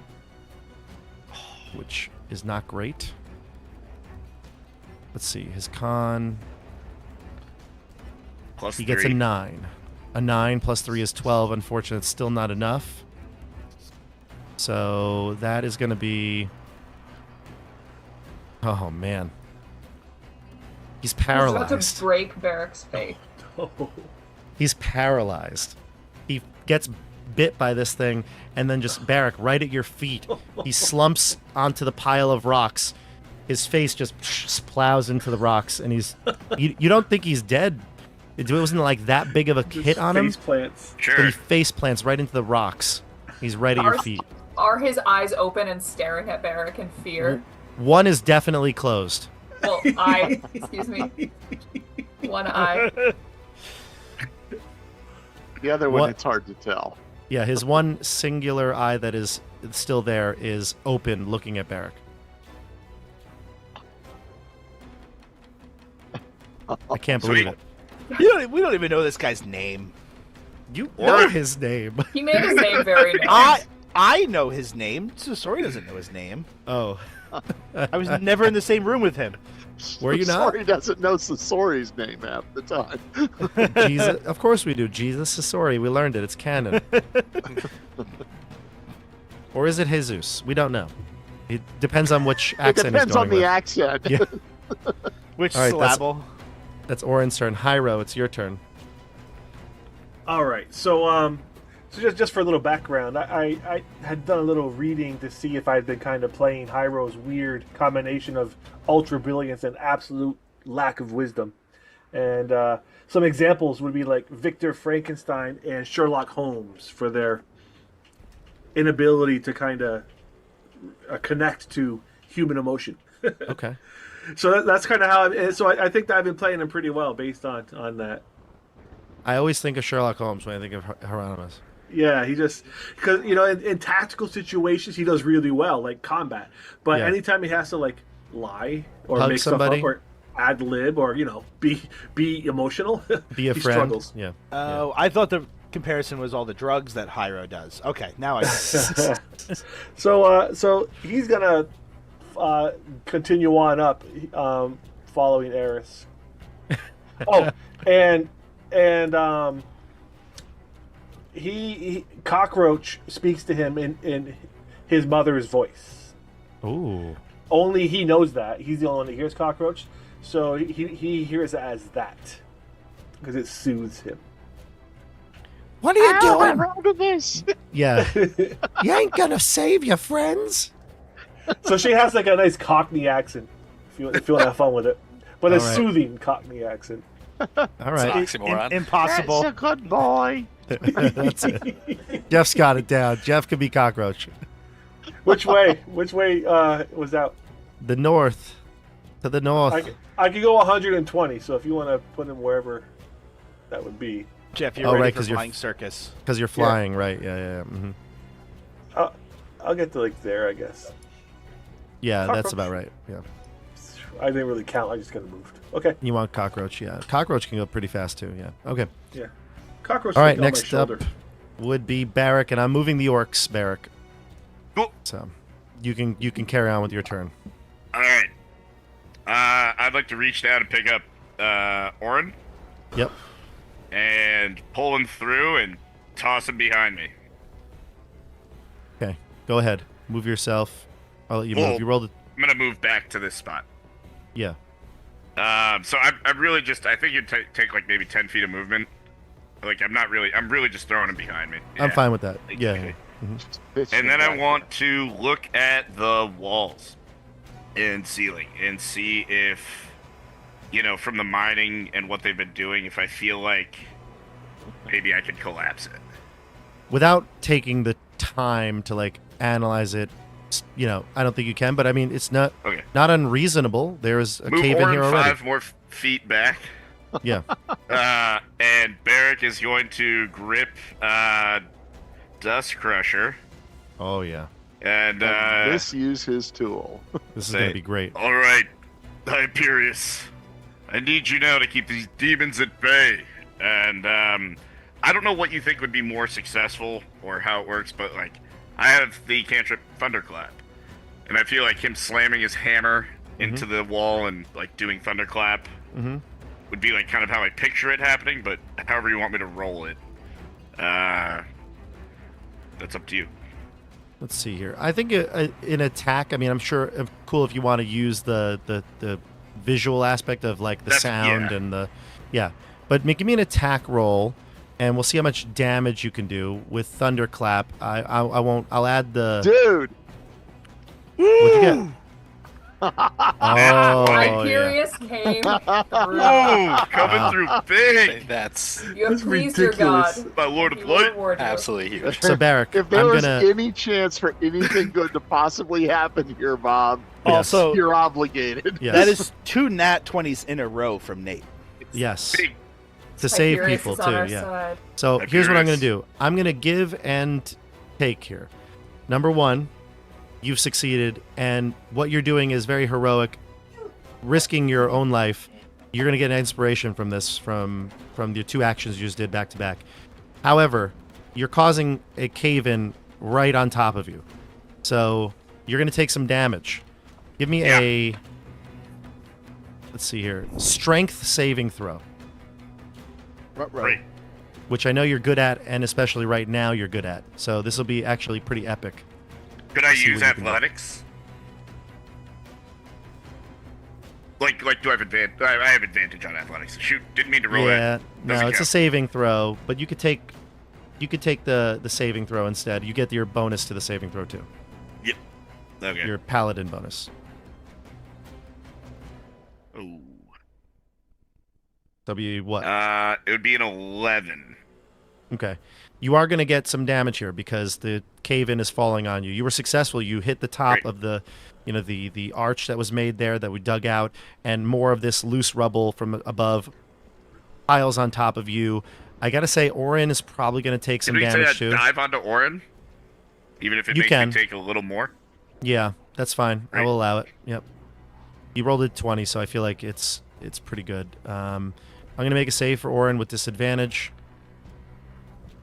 which is not great. Let's see. His con... Plus He gets a 9. A 9 plus 3 is 12. Unfortunately, it's still not enough. So that is going to be... Oh, man. He's He's about paralyzed. to break Barak's face. He's paralyzed. He gets bit by this thing, and then just Barak right at your feet. He slumps onto the pile of rocks. His face just plows into the rocks, and he's... You don't think he's dead. It wasn't like that big of a hit on him. Face plants. But Sure. he face plants right into the rocks. He's right at your feet. Are his eyes open and staring at Barak in fear? One is definitely closed. Well, excuse me. One eye. The other one, What? it's hard to tell. Yeah, his one singular eye that is still there is open, looking at Barak. I can't believe Sweet. it. We don't even know this guy's name. You know his name. He made his name very nice. I know his name. Sasori doesn't know his name. Oh. I was never in the same room with him. Were you not? Sasori doesn't know Sasori's name half the time. Jesus, of course we do. Jesus Sasori. We learned it. It's canon. Or is it Jesus? We don't know. It depends on which It accent he's depends going on the with. accent. Yeah. Which All right, that's- syllable? That's Orin's turn. Hyro, it's your turn. All right, so just for a little background, I had done a little reading to see if I'd been kind of playing Hyro's weird combination of ultra brilliance and absolute lack of wisdom, and some examples would be like Victor Frankenstein and Sherlock Holmes for their inability to kind of connect to human emotion. Okay. So that's kind of how. So I think that I've been playing him pretty well based on that. I always think of Sherlock Holmes when I think of Heironimous. Yeah, he just because in tactical situations he does really well, like combat. But Yeah. anytime he has to like lie or Hug make somebody. stuff up or ad lib or be emotional, Be a he friend. struggles. Yeah. Oh, I thought the comparison was all the drugs that Hyro does. Okay, now I get it. So he's gonna continue on up, following Eris. Oh, and he Cockroach speaks to him in his mother's voice. Ooh. Only he knows that. He's the only one that hears Cockroach, so he hears it as that because it soothes him. What are you doing? Out of this. Yeah. You ain't gonna save your friends. So she has like a nice Cockney accent. If you want to have fun with it, but a All right. soothing Cockney accent. All It's an right. oxymoron. Impossible. That's a good boy. That's it. Jeff's got it down. Jeff could be Cockroach. Which way? Which way was that? The north. To the north. I could go 120. So if you want to put him wherever, that would be. Jeff, you're Oh, ready right, for 'cause you're- flying circus. Because you're flying, right? Yeah. Mm-hmm. I'll get to like there, I guess. Yeah, that's Cockroach. about right. Yeah. I didn't really count. I just kind of moved. Okay. You want Cockroach? Yeah. Cockroach can go pretty fast too. Yeah. Okay. Yeah. Cockroach. All right. on my Next up shoulder. would be Barak, and I'm moving the orcs, Barak. Cool. So you can carry on with your turn. All right. I'd like to reach down and pick up Orin Yep. and pull him through and toss him behind me. Okay. Go ahead. Move yourself. I'll let you Whoa. move. You rolled it. I'm gonna move back to this spot. Yeah. So I'm really just. I think you'd take like maybe 10 feet of movement. Like I'm really just throwing him behind me. I'm Yeah. fine with that. Like, Yeah. okay. Yeah. And then I want to look at the walls and ceiling and see if, from the mining and what they've been doing, if I feel like maybe I could collapse it. Without taking the time to like analyze it I don't think you can, but I mean, it's not Okay. not unreasonable. There is a Move cave in Orin here already. 5 more feet back. Yeah. And Barak is going to grip Dust Crusher. Oh yeah. And misuse his tool. This is gonna be great. All right, Hyperius, I need you now to keep these demons at bay. And I don't know what you think would be more successful or how it works, but like I have the cantrip Thunderclap, and I feel like him slamming his hammer into the wall and like doing Thunderclap would be like kind of how I picture it happening. But however you want me to roll it, that's up to you. Let's see here. I think in attack, I mean, I'm sure cool if you want to use the visual aspect of like the sound and the But give me an attack roll, and we'll see how much damage you can do with Thunderclap. I won't. I'll add the Dude. What'd you get? Oh, Hyperius came through. Whoa, coming through big. That's You have That's pleased your ridiculous. god. My Lord of He will Light. reward you. absolutely huge. So Barak, If there I'm was gonna. any chance for anything good to possibly happen here, Bob, Also, you're obligated. Yes. that is 2 nat 20s in a row from Nate. Yes. Big. To save Hyperius people is too. on our Yeah. side. So here's what I'm going Hyperius. to do. I'm going to give and take here. Number one, you've succeeded, and what you're doing is very heroic, risking your own life. You're going to get an inspiration from this, from the 2 actions you just did back to back. However, you're causing a cave-in right on top of you. So you're going to take some damage. Give me a, let's see here, strength saving throw. Great. Which I know you're good at, and especially right now you're good at. So this will be actually pretty epic. Could I See use what you can do. athletics? Like, do I have advantage? I have advantage on athletics. Shoot, didn't mean to roll Yeah, that. no, Doesn't it's a count. saving throw, but you could take the saving throw instead. You get your bonus to the saving throw too. Okay. Your paladin bonus. Ooh. So be what? It would be an 11. Okay. You are going to get some damage here because the cave-in is falling on you. You were successful. You hit the top Great. of the arch that was made there that we dug out, and more of this loose rubble from above piles on top of you. I got to say, Orin is probably going to take some Did we say damage I'd too. dive onto Orin? Even if it You makes can. me take a little more? Yeah, that's fine. I Right. will allow it. Yep. You rolled a 20, so I feel like it's pretty good. I'm going to make a save for Orin with disadvantage.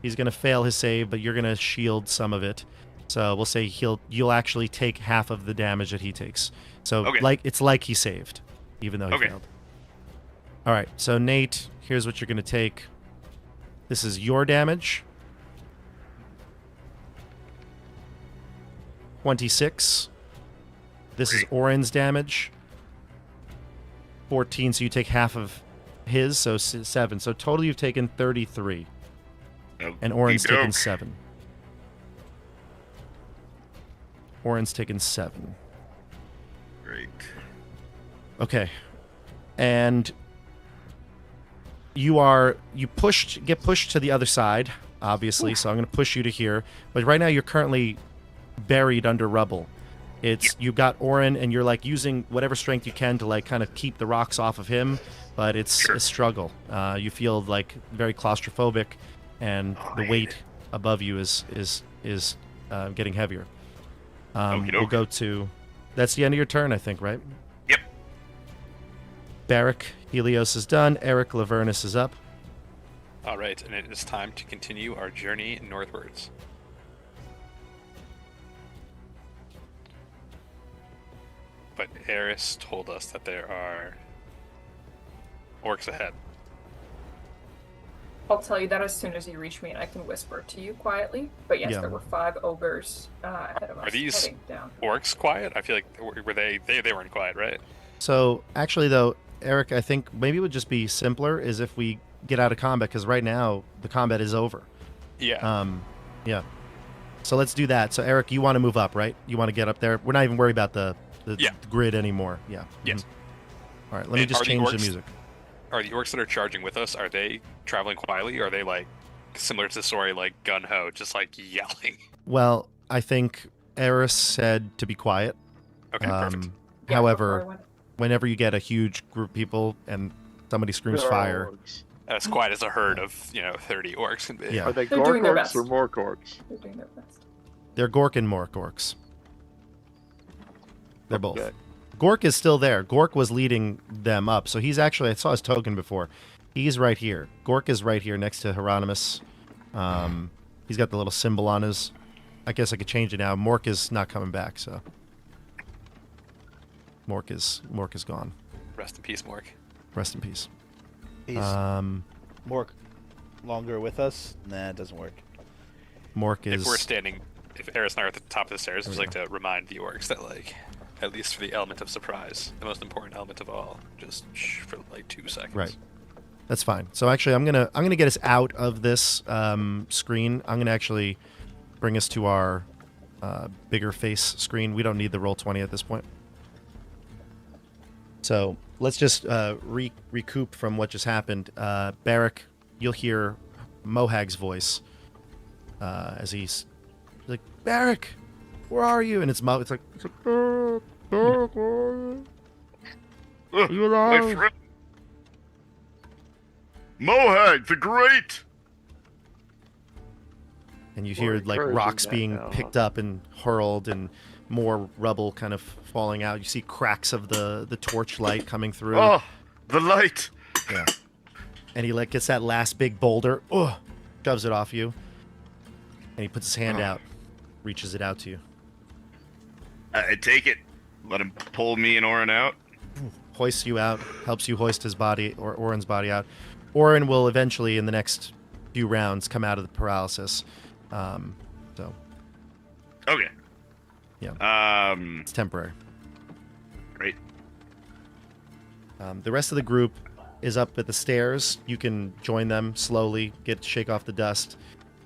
He's going to fail his save, but you're going to shield some of it. So we'll say you'll actually take half of the damage that he takes. So Okay. it's like he saved, even though he Okay. failed. All right, so Nate, here's what you're going to take. This is your damage. 26. This is Orin's damage. 14, so you take half of his, so 7. So total you've taken 33. And Orin's taken Okey-doke. 7. Orin's taken 7. Great. Okay. And you get pushed to the other side, obviously, so I'm going to push you to here. But right now you're currently buried under rubble. You got Orin, and you're like using whatever strength you can to like kind of keep the rocks off of him, but it's Sure. a struggle. You feel like very claustrophobic, and the weight above you is getting heavier. We'll Okey-doke. go to. That's the end of your turn, I think, right? Yep. Barak, Helios is done. Erik, Lavernus is up. All right, and it is time to continue our journey northwards. But Eris told us that there are orcs ahead. I'll tell you that as soon as you reach me, and I can whisper to you quietly. But yes, Yeah. there were 5 ogres ahead of us these- heading down. Orcs quiet? I feel like were they weren't quiet, right? So actually, though, Erik, I think maybe it would just be simpler is if we get out of combat, because right now the combat is over. Yeah. Yeah. So let's do that. So Erik, you want to move up, right? You want to get up there. We're not even worried about the Yeah. grid anymore. Yeah. Yes. All right. Let me And just are the change the orcs- music. Are the orcs that are charging with us, are they traveling quietly, or are they like similar to Sasori, like gun ho, just like yelling? Well, I think Eris said to be quiet. Okay, perfect. Yeah, before I However, went. whenever you get a huge group of people and somebody screams There are fire, orcs. As quiet as a herd of 30 orcs can be. Yeah. Are they They're doing their Gork orcs or best. Mork orcs? They're doing their best. they're Gork and Mork orcs. They're both. Okay. Gork is still there. Gork was leading them up, so he's actually, I saw his token before. He's right here. Gork is right here next to Heironimous. He's got the little symbol on his. I guess I could change it now. Mork is not coming back, so Mork is gone. Rest in peace, Mork. Rest in peace. He's more longer with us. Nah, it doesn't work. Mork is. If we're standing, if Eris and I are at the top of the stairs, I'd just like to remind the orcs that, like, at least for the element of surprise, the most important element of all, just shh for like 2 seconds. Right. That's fine. So actually, I'm gonna get us out of this screen. I'm gonna actually bring us to our bigger face screen. We don't need the Roll20 at this point. So let's just recoup from what just happened. Barak, you'll hear Mohag's voice as he's like, Barak, where are you? And it's like Barak, where are you My alive? friend. Mohag the Great! And you More hear like encouraging rocks that being now, huh? picked up and hurled and more rubble kind of falling out. You see cracks of the torch light coming through. Oh, the light! Yeah. And he like gets that last big boulder, shoves it off you. And he puts his hand out, reaches it out to you. I take it. Let him pull me and Orin out. Hoists you out, helps you hoist his body or Orin's body out. Orin will eventually, in the next few rounds, come out of the paralysis. So Okay. yeah, it's temporary. Great. The rest of the group is up at the stairs. You can join them slowly, shake off the dust.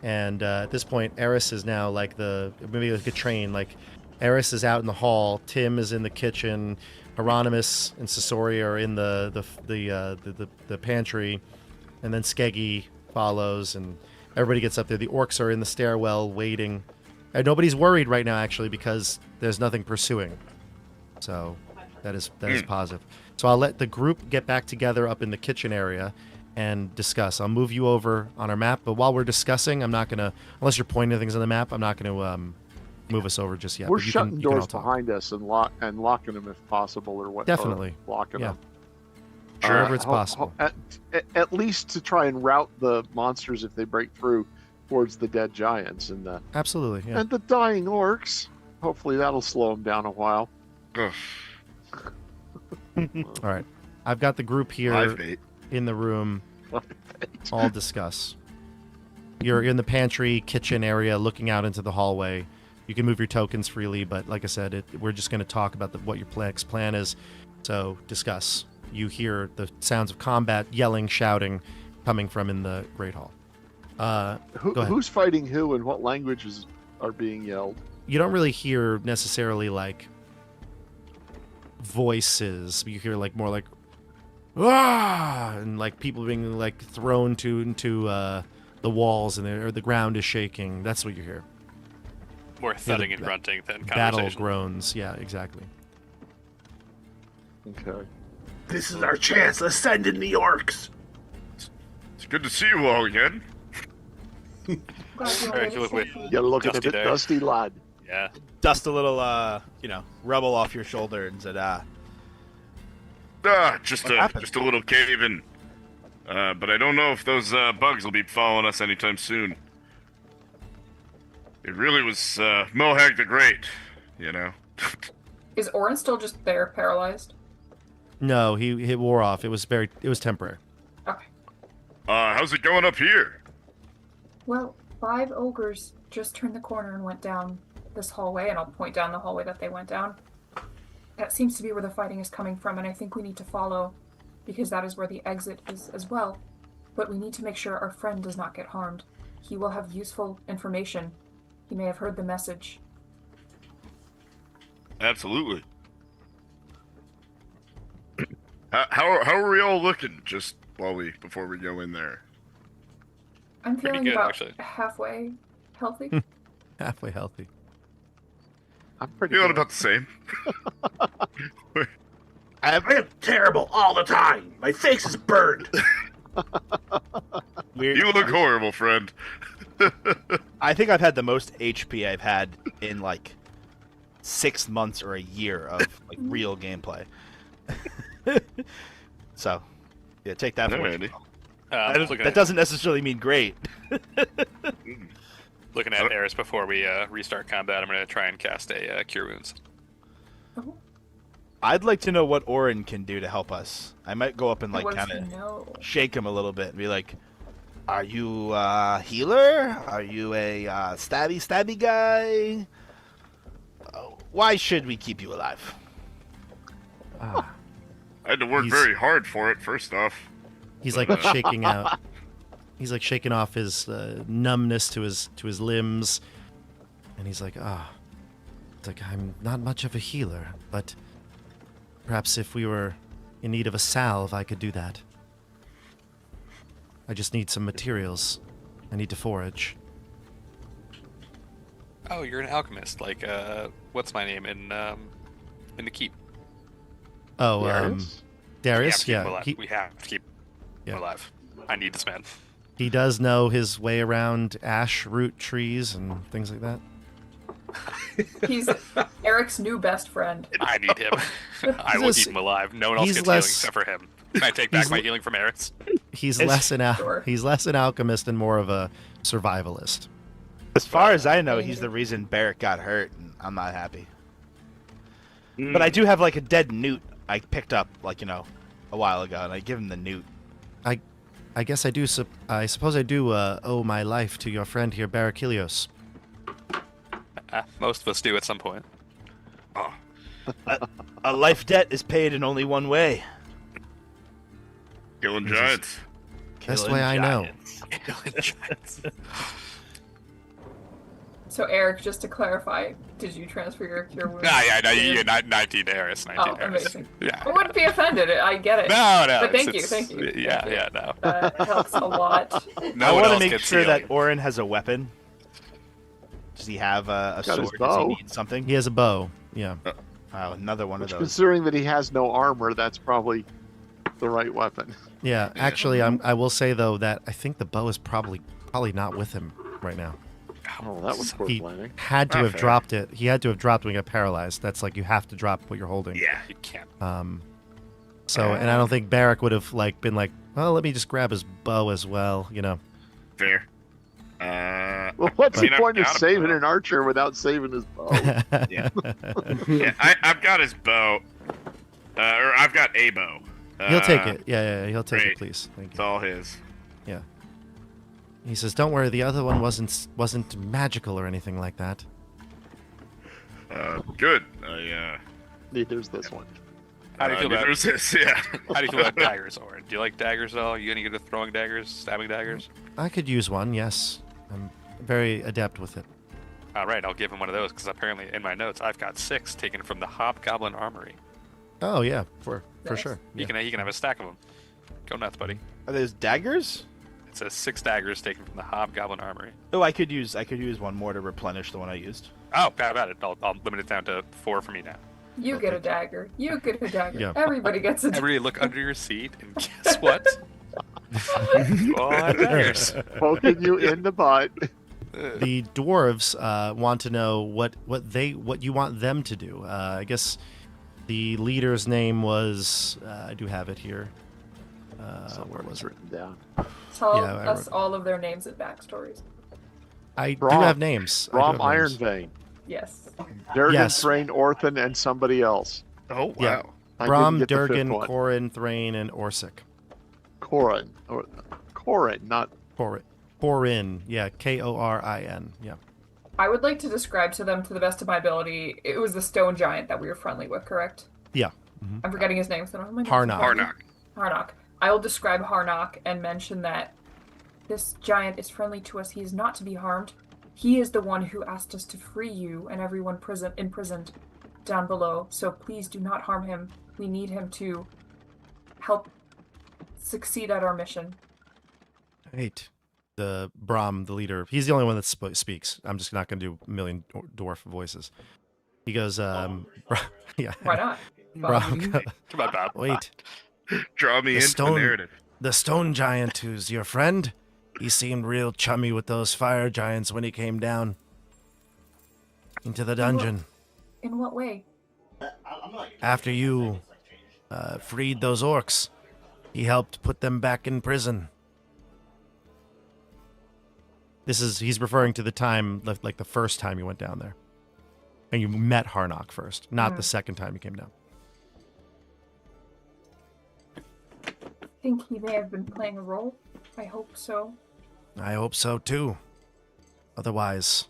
And at this point, Eris is now like maybe like a train. Like Eris is out in the hall. Tim is in the kitchen. Heironimous and Sasori are in the pantry, and then Skeggi follows, and everybody gets up there. The orcs are in the stairwell waiting. And nobody's worried right now, actually, because there's nothing pursuing. So that is positive. So I'll let the group get back together up in the kitchen area and discuss. I'll move you over on our map, but while we're discussing, I'm not gonna, unless you're pointing things on the map, I'm not gonna move us over just yet. We're But you shutting can all doors talk. behind us and locking them if possible, or what? Definitely. Or locking Yeah. them. Wherever it's possible. At least to try and route the monsters if they break through towards the dead giants and the Absolutely, yeah. dying orcs. Hopefully that'll slow them down a while. Ugh. All right. I've got the group here Live bait. in the room. All discuss. You're in the pantry, kitchen area, looking out into the hallway. You can move your tokens freely, but like I said, we're just going to talk about what your next plan is. So discuss. You hear the sounds of combat, yelling, shouting, coming from in the Great Hall. Go ahead. Who's fighting who and what languages are being yelled? You don't really hear necessarily like voices. You hear like more like ah, and like people being like thrown into the walls or the ground is shaking. That's what you hear. More thudding and grunting than Battle conversation. groans. Yeah, exactly. Okay. This is our chance. Let's send in the orcs. It's good to see you all again. Glad you all Eric, made you it look with- safely. You're looking a Dusty bit there. dusty, lad. Yeah. Dust a little, rubble off your shoulder and said, Just What a happened? just a little cave in. But I don't know if those bugs will be following us anytime soon. It really was Mohag the Great, you know. Is Orin still just there, paralyzed? No, he wore off. It was temporary. Okay. How's it going up here? Well, 5 ogres just turned the corner and went down this hallway, and I'll point down the hallway that they went down. That seems to be where the fighting is coming from, and I think we need to follow, because that is where the exit is as well. But we need to make sure our friend does not get harmed. He will have useful information. He may have heard the message. Absolutely. How are we all looking? Just before we go in there. I'm Pretty feeling good, about actually. halfway healthy. Halfway healthy. I'm pretty Feeling good. about the same. I am terrible all the time. My face is burned. Weird. You look horrible, friend. I think I've had the most HP I've had in like 6 months or a year of like real gameplay. So, yeah, take that for what you Alrighty. will. Looking, That at, doesn't necessarily mean great. looking at Eris before we restart combat, I'm going to try and cast a Cure Wounds. I'd like to know what Orin can do to help us. I might go up and like What does kind he of know? shake him a little bit and be like, "Are you a healer? Are you a stabby guy? Why should we keep you alive?" Ah, I had to work He's- very hard for it, first off. he's like shaking out. He's like shaking off his numbness to his limbs, and he's like, it's like I'm not much of a healer, but perhaps if we were in need of a salve, I could do that. I just need some materials. I need to forage. Oh, you're an alchemist. Like, what's my name in the keep? Oh, Darius? Darius, We have to keep him yeah, alive. We have to keep him Yeah. alive. I need this man. he does know his way around ash root trees and things like that. He's Eric's new best friend. I need him. I will He's keep him alive. No one else he's gets less- healing except for him. Can I take back he's my l- healing from Eris? He's It's- less an Sure. he's less an alchemist and more of a survivalist. As far as I know, he's the reason Barak got hurt, and I'm not happy. But I do have like a dead newt I picked up like a while ago, and I give him the newt. I guess I do. I suppose I do owe my life to your friend here, Barakilios. Most of us do at some point. Oh, A life debt is paid in only one way. killing Jesus. giants. That's the Killing way I know. giants. So Eric, just to clarify, did you transfer your cure wounds? Yeah, no, to you're him? not 19 Eris. 19 Oh, Eris. amazing. Yeah. I wouldn't be offended. I get it. No, no. But thank it's- you. Yeah, Thank you. yeah, no. That helps a lot. No I one want to else make gets sure healing. that Orin has a weapon. Does he have a Got his sword? Does he bow. need something? He has a bow. Yeah. Oh, another one of Which, those. considering that he has no armor, that's probably the right weapon. Yeah. Actually, I will say though that I think the bow is probably not with him right now. Oh, that was poor He planning. had to Not have fair. dropped it. He had to have dropped when he got paralyzed. That's like you have to drop what you're holding. Yeah. You can't. So, and I don't think Barak would have like been like, well, let me just grab his bow as well. You know. Fair. Well, what's I the mean, I've point of got a saving bow. an archer without saving his bow? Yeah, I've got his bow. Or I've got a bow. He'll take it. Yeah. He'll take great. it, please. Thank It's you. all his. Yeah. He says, "Don't worry. The other one wasn't magical or anything like that." Good. Neither's this one. How do you feel about there's this, yeah. How do you feel about daggers, Orin? Do you like daggers at all? You any good at throwing daggers, stabbing daggers? I could use one. Yes, I'm very adept with it. All right, I'll give him one of those because apparently in my notes I've got 6 taken from the Hobgoblin Armory. Oh yeah, for Nice. sure. He can have a stack of them. Go nuts, buddy. Are those daggers? It says 6 daggers taken from the Hobgoblin Armory. Oh, I could use one more to replenish the one I used. Oh, bad about it. I'll limit it down to 4 for me now. You get a dagger. You get a dagger. Yeah. Everybody gets a dagger. Everybody look under your seat and guess what? All have daggers. Poking you in the butt. The dwarves want to know what you want them to do. I guess the leader's name was I do have it here. Where Somewhere was was it? written down. Tell Yeah, I us wrote- all of their names and backstories. I Brom. do have names. I do Rom have names. Ironvein, Yes. Durgan, Yes. Thrain, Orthan, and somebody else. Oh, wow. Yeah. I Brom, didn't get the fifth Durgan, one. Corin, Thrain, and Orsic. Corin. Corin, not Corin. Yeah, Korin. Yeah. I would like to describe to them, to the best of my ability, it was the stone giant that we were friendly with, correct? Yeah. I'm forgetting his name, so I don't have my notes Harnock. in front of me. Harnock. Harnock. I will describe Harnock and mention that this giant is friendly to us. He is not to be harmed. He is the one who asked us to free you and everyone imprisoned down below. So please do not harm him. We need him to help succeed at our mission. Right. The Brom, the leader, he's the only one that speaks. I'm just not going to do a million dwarf voices. He goes, yeah, Why not? Bronco. Come on, Bob. Wait, Draw me The into stone- the narrative. the stone giant who's your friend? He seemed real chummy with those fire giants when he came down into the dungeon. In what way? After you freed those orcs, he helped put them back in prison. He's referring to the time, like the first time you went down there. And you met Harnock first, not the second time you came down. I think he may have been playing a role. I hope so. I hope so too. Otherwise,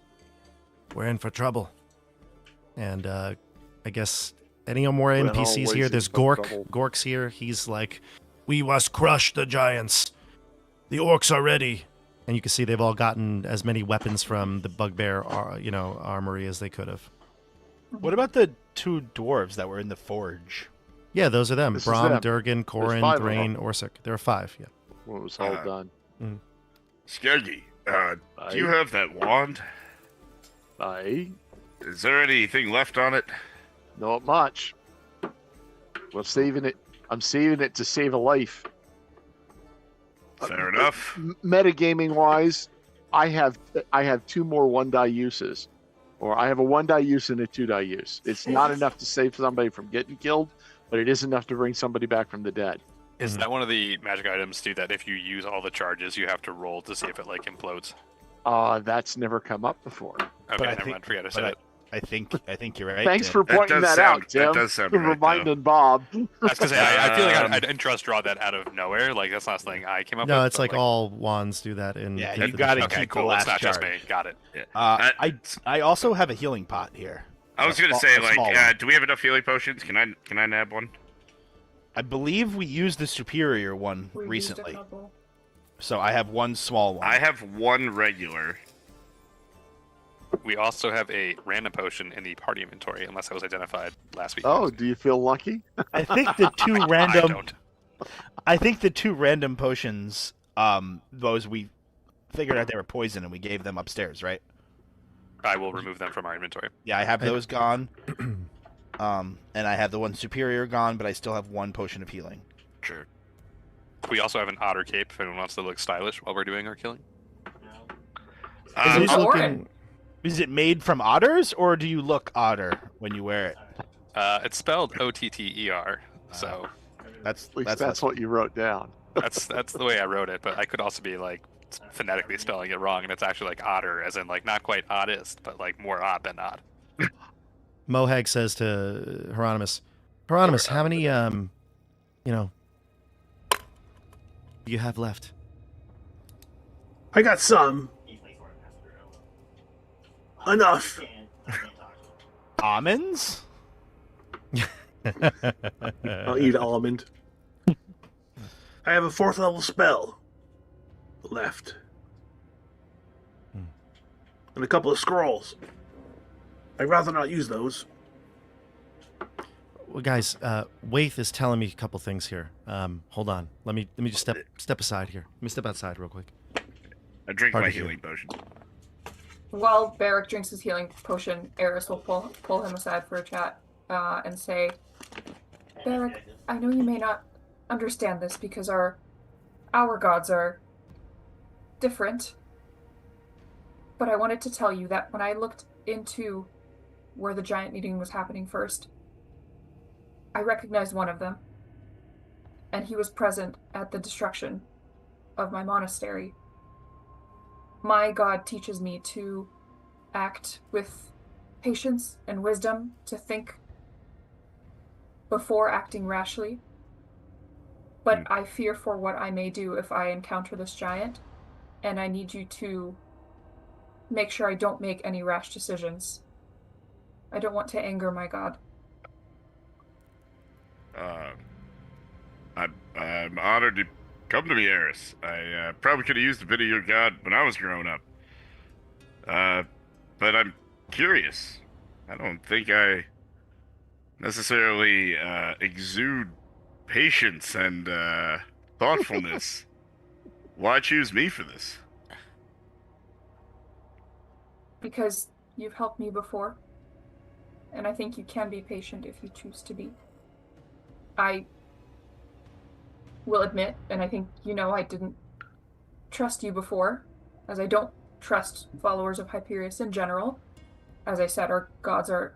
we're in for trouble. And I guess any more We're NPCs always here? in There's for Gork. trouble. Gork's here. He's like, we must crush the giants. The orcs are ready. And you can see they've all gotten as many weapons from the bugbear, armory as they could have. What about the 2 dwarves that were in the forge? Yeah, those are them. This is Brom, them. Durgan, Corin, five of Thrain, Orsic. There are 5, yeah. When it was all Uh, done. Skeggi, do you have that wand? I Is there anything left on it? not much. We're saving it. I'm saving it to save a life. Fair enough. Metagaming wise, I have 2 more 1-die uses, or I have a 1-die use and a 2-die use. It's not enough to save somebody from getting killed, but it is enough to bring somebody back from the dead. Is that one of the magic items too? That if you use all the charges, you have to roll to see if it like implodes. That's never come up before. Okay, I never think- mind. Forget I but said it. I think you're right. Thanks Tim. for pointing does that sound- out, Tim. that does sound right, reminding Bob. That's because I feel like Um, I didn't just draw that out of nowhere. Like that's not something I came up with. No, it's but, like all wands do that in. Yeah, fifth you gotta edition. Okay, keep the cool. It's last not just me. charge. Got it. I also have a healing pot here. I was A gonna small- say, a small one. do we have enough healing potions? Can I nab one? I believe we used the superior one We used a recently, couple. so I have 1 small one. I have 1 regular. We also have a random potion in the party inventory, unless that was identified last week. Oh, do you feel lucky? I think the 2 I random. don't. I think the 2 random potions. Those we figured out they were poison and we gave them upstairs, right? I will remove them from our inventory. Yeah, I have those gone. And I have the 1 superior gone, but I still have 1 potion of healing. Sure. We also have an otter cape if anyone wants to look stylish while we're doing our killing. Is He's it- looking. Is it made from otters, or do you look otter when you wear it? It's spelled Otter, so That's At least that's what you wrote down. that's the way I wrote it. But I could also be like phonetically spelling it wrong, and it's actually like otter, as in like not quite oddest, but like more odd than odd. Mohag says to Heironimous, Heironimous, how many, do you have left? I got some. Enough. almonds. I'll eat almond. I have a 4th level spell left. And a couple of scrolls. I'd rather not use those. Well, guys, Waith is telling me a couple things here. Hold on. Let me just step aside here. Let me step outside real quick. I drink Hard my to hear. healing potion. While Barak drinks his healing potion, Eris will pull him aside for a chat and say, Barak, I know you may not understand this because our gods are different, but I wanted to tell you that when I looked into where the giant meeting was happening first, I recognized one of them, and he was present at the destruction of my monastery. My god teaches me to act with patience and wisdom, to think before acting rashly. But I fear for what I may do if I encounter this giant, and I need you to make sure I don't make any rash decisions. I don't want to anger my god. I'm honored to come to me, Eris. I probably could have used a bit of your god when I was growing up. But I'm curious. I don't think I necessarily exude patience and thoughtfulness. Why choose me for this? Because you've helped me before. and I think you can be patient if you choose to be. I will admit, and I think you know I didn't trust you before, as I don't trust followers of Hyperius in general. As I said, our gods are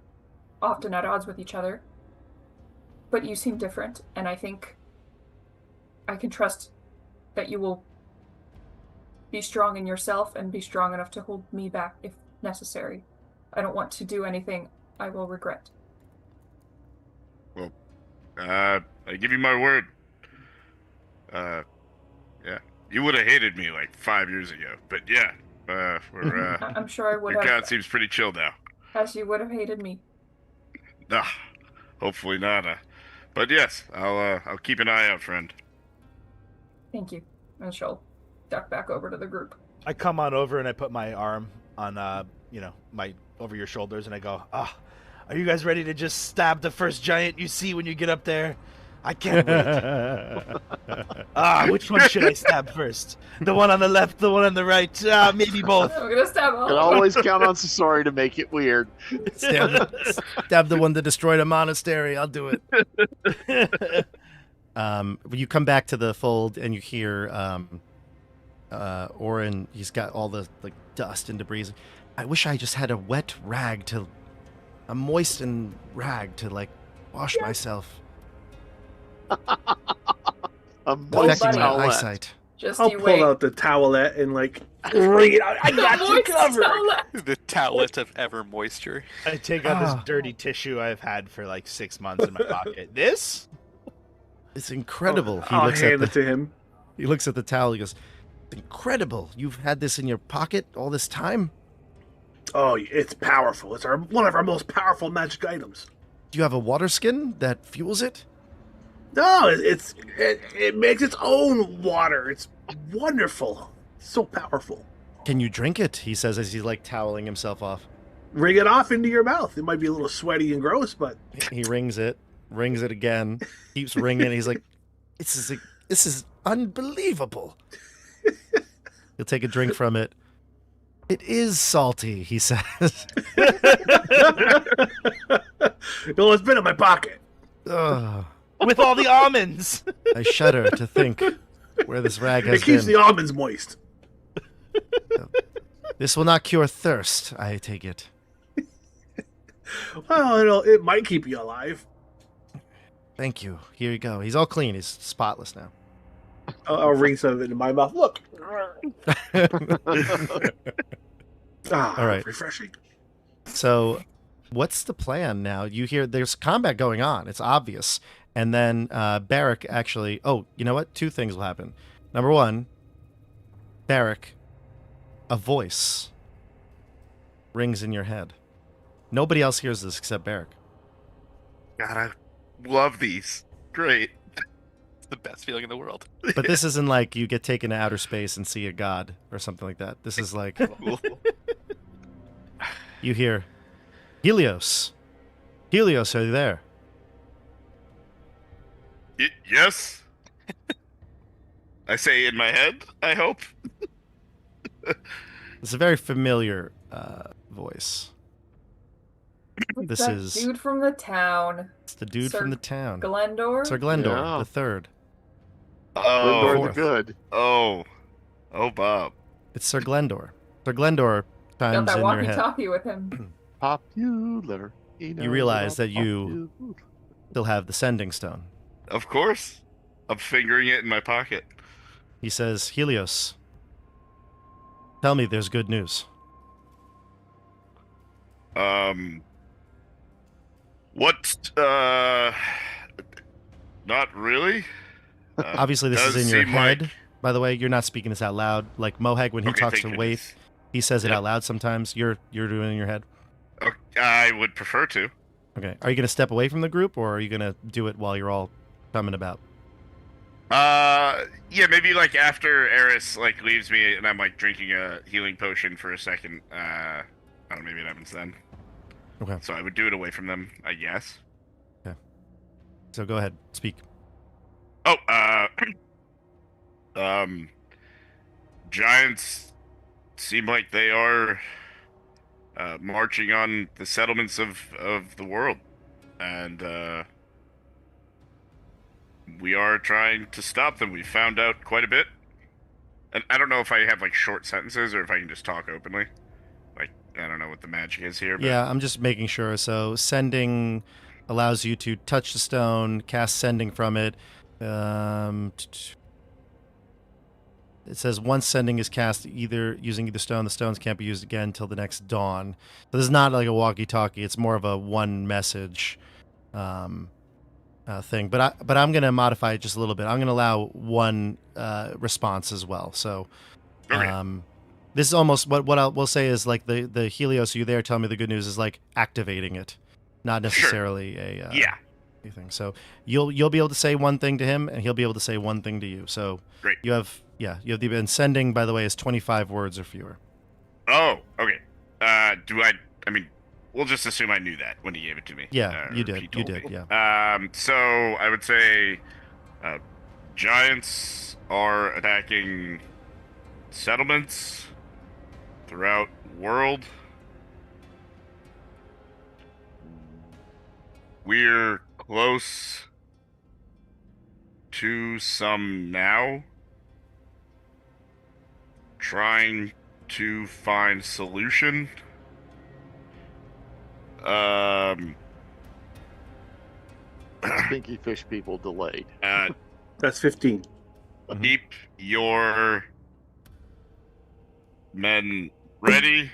often at odds with each other. But you seem different, and I think I can trust that you will be strong in yourself and be strong enough to hold me back if necessary. I don't want to do anything I will regret. Well, I give you my word. Yeah, you would have hated me like 5 years ago, but yeah, we're I'm sure I would your have, god seems pretty chill now. as you would have hated me. Ah, hopefully not. But yes, I'll keep an eye out, friend. Thank you. And she'll duck back over to the group. I come on over and I put my arm on, my over your shoulders, and I go, are you guys ready to just stab the first giant you see when you get up there? I can't wait. Which one should I stab first? The one on the left, the one on the right? Maybe both. I'm gonna stab all You can of them. always count on Sasori to make it weird. Stab the one that destroyed a monastery. I'll do it. You come back to the fold and you hear Orin. He's got all the dust and debris. I wish I just had a moistened rag to wash myself. A Affecting my buddy. eyesight. Just I'll you pull wait. out the towelette and wring it out. I got you Moist covered. towelette. The towelette of ever moisture. I take out this dirty tissue I've had for 6 months in my pocket. This? It's incredible. I'll hand it to him. He looks at the towel. He goes, "It's incredible. You've had this in your pocket all this time? Oh, it's powerful. It's one of our most powerful magic items. Do you have a water skin that fuels it?" No, it makes its own water. It's wonderful. So powerful. Can you drink it? He says as he's toweling himself off. Wring it off into your mouth. It might be a little sweaty and gross, but He rings it again, keeps ringing. He's like, this is unbelievable. He'll take a drink from it. It is salty, he says. well, it's been in my pocket. Ugh, With all the almonds! I shudder to think where this rag has It keeps been. the almonds moist. This will not cure thirst, I take it. Well, it might keep you alive. Thank you. Here you go. He's all clean. He's spotless now. I'll wring some of it in my mouth. Look. All right. Refreshing. So, what's the plan now? You hear there's combat going on. It's obvious. And then Barak actually... Oh, you know what? 2 things will happen. Number 1, Barak, a voice rings in your head. Nobody else hears this except Barak. God, I love these. Great. It's the best feeling in the world. But this isn't you get taken to outer space and see a god or something like that. This is Cool. you hear, Helios. Helios, are you there? Yes. I say in my head, I hope. It's a very familiar voice. This That is dude from the town. it's the dude Sir from the town. Glendor? Sir Glendor, Yeah. the third. Glendor the Fourth. good. Oh, Bob. It's Sir Glendor. Sir Glendor Got chimes that in your head. walkie-talkie with him. Popular. You realize that you still have the sending stone. Of course. I'm fingering it in my pocket. He says, Helios, tell me there's good news. What? Not really. Obviously, this is does in your seem head. like- By the way, you're not speaking this out loud. Like Mohag, when he Okay, talks thank to goodness. Waith, he says it Yep. out loud sometimes. You're doing it in your head. Okay, I would prefer to. Okay. Are you going to step away from the group, or are you going to do it while you're all coming about? Yeah, maybe after Eris leaves me and I'm drinking a healing potion for a second. I don't know, maybe it happens then. Okay. So I would do it away from them, I guess. So go ahead. Speak. Oh, giants seem like they are marching on the settlements of the world, and we are trying to stop them. We found out quite a bit, and I don't know if I have like short sentences or if I can just talk openly. Like, I don't know what the magic is here. But... Yeah, I'm just making sure. So sending allows you to touch the stone, cast sending from it. It says once sending is cast using either stone, the stones can't be used again until the next dawn. So this is not like a walkie-talkie. It's more of a one message thing. But I'm going to modify it just a little bit. I'm going to allow one response as well. So this is almost what I will say is like the Helios you there telling me the good news is like activating it, not necessarily a thing. So you'll be able to say one thing to him, and he'll be able to say one thing to you. So great. You have and sending, by the way, is 25 words or fewer. Oh, okay. I mean, we'll just assume I knew that when he gave it to me. Yeah, you did. You did. Me. Yeah. So I would say, giants are attacking settlements throughout world. We're close to some now. Trying to find solution. Stinky fish people delayed. That's 15. Keep your men ready.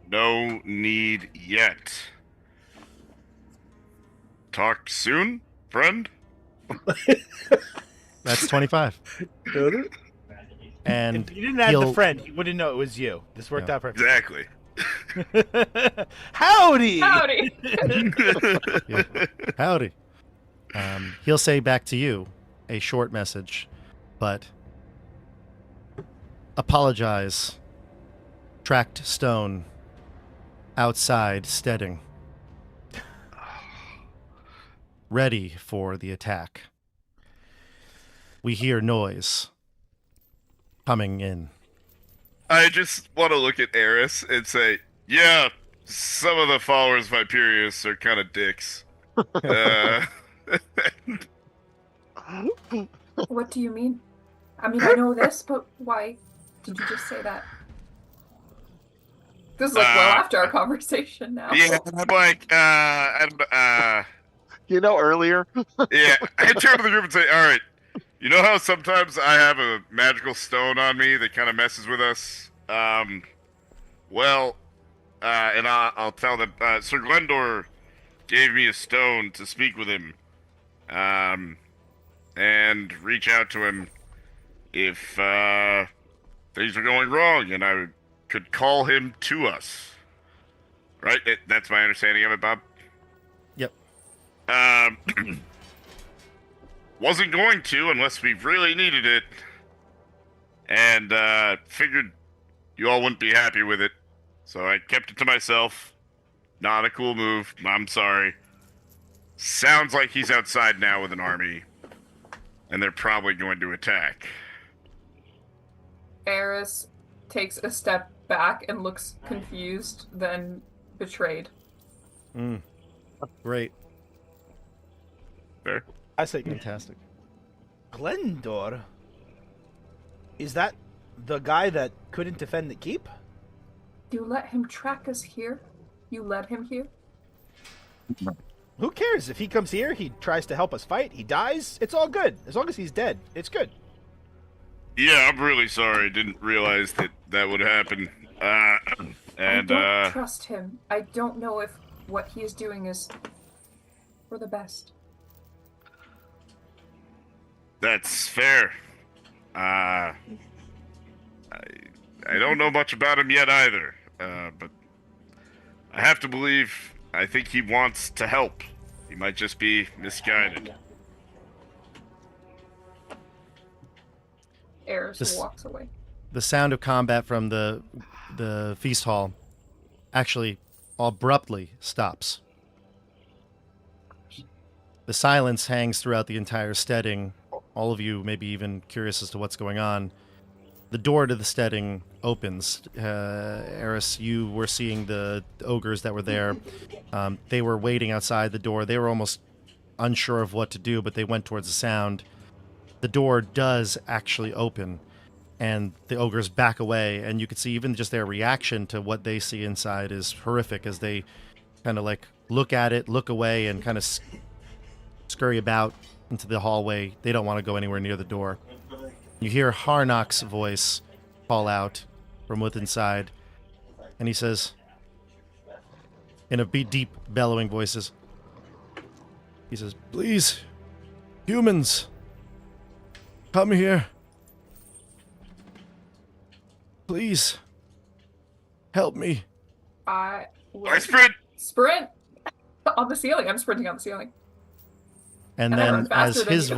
No need yet. Talk soon, friend. That's 25. And if you didn't add the friend, he wouldn't know it was you. This worked out perfectly. Exactly. Howdy! Howdy! Yeah. Howdy. He'll say back to you a short message, but apologize. Tracked stone outside steading. Ready for the attack. We hear noise coming in. I just want to look at Eris and say, yeah, some of the followers of Hyperius are kind of dicks. What do you mean? I mean, I know this, but why did you just say that? This is like well after our conversation now. Yeah, I'm like, earlier. Yeah, I turn to the group and say, all right, you know how sometimes I have a magical stone on me that kind of messes with us? And I'll tell them, Sir Glendor gave me a stone to speak with him, and reach out to him if things are going wrong, and I could call him to us. Right? That's my understanding of it, Bob? Yep. Wasn't going to unless we really needed it. And figured you all wouldn't be happy with it. So I kept it to myself. Not a cool move. I'm sorry. Sounds like he's outside now with an army. And they're probably going to attack. Eris takes a step back and looks confused, then betrayed. Great. Fair. I say, Fantastic. Glendor? Is that the guy that couldn't defend the keep? You let him track us here? You led him here? Who cares? If he comes here, he tries to help us fight, he dies, it's all good. As long as he's dead, it's good. Yeah, I'm really sorry. Didn't realize that would happen. I don't trust him. I don't know if what he is doing is for the best. That's fair. I don't know much about him yet either, but I have to believe, I think he wants to help. He might just be misguided. Eris walks away. The sound of combat from the feast hall actually abruptly stops. The silence hangs throughout the entire steading. All of you may be even curious as to what's going on. the door to the steading opens. Eris, you were seeing the ogres that were there. They were waiting outside the door. They were almost unsure of what to do, but they went towards the sound. The door does actually open, and the ogres back away, and you can see even just their reaction to what they see inside is horrific as they kind of like look at it, look away, and kind of scurry about into the hallway. They don't want to go anywhere near the door. You hear Harnock's voice call out from within inside, and he says, in a deep, bellowing voices, he says, "Please, humans, come here. Please, help me." I will I sprint on the ceiling. I'm sprinting on the ceiling. And And I run then faster as than his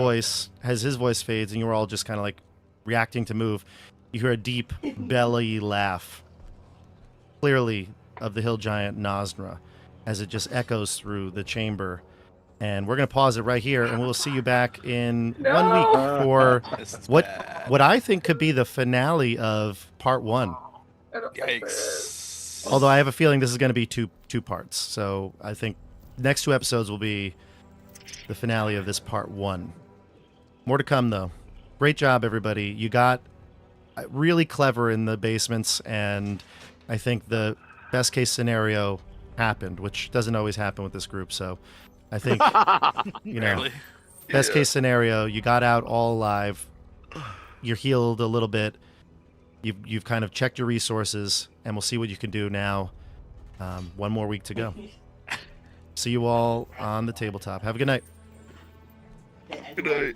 you. voice fades and you're all just kind of like reacting to move, you hear a deep belly laugh, clearly of the hill giant Nosnra, as it just echoes through the chamber. And we're going to pause it right here, and we'll see you back in 1 week for This is what bad. what I think could be the finale of part 1. I don't like this. Yikes. Although I have a feeling this is going to be two parts. So I think next 2 episodes will be the finale of this part 1. More to come, though. Great job, everybody. You got really clever in the basements, and I think the best case scenario happened, which doesn't always happen with this group. So I think, you know, Barely. best case scenario, you got out all alive. You're healed a little bit. You've kind of checked your resources, and we'll see what you can do now. 1 more week to go. See you all on the tabletop. Have a good night. Good night.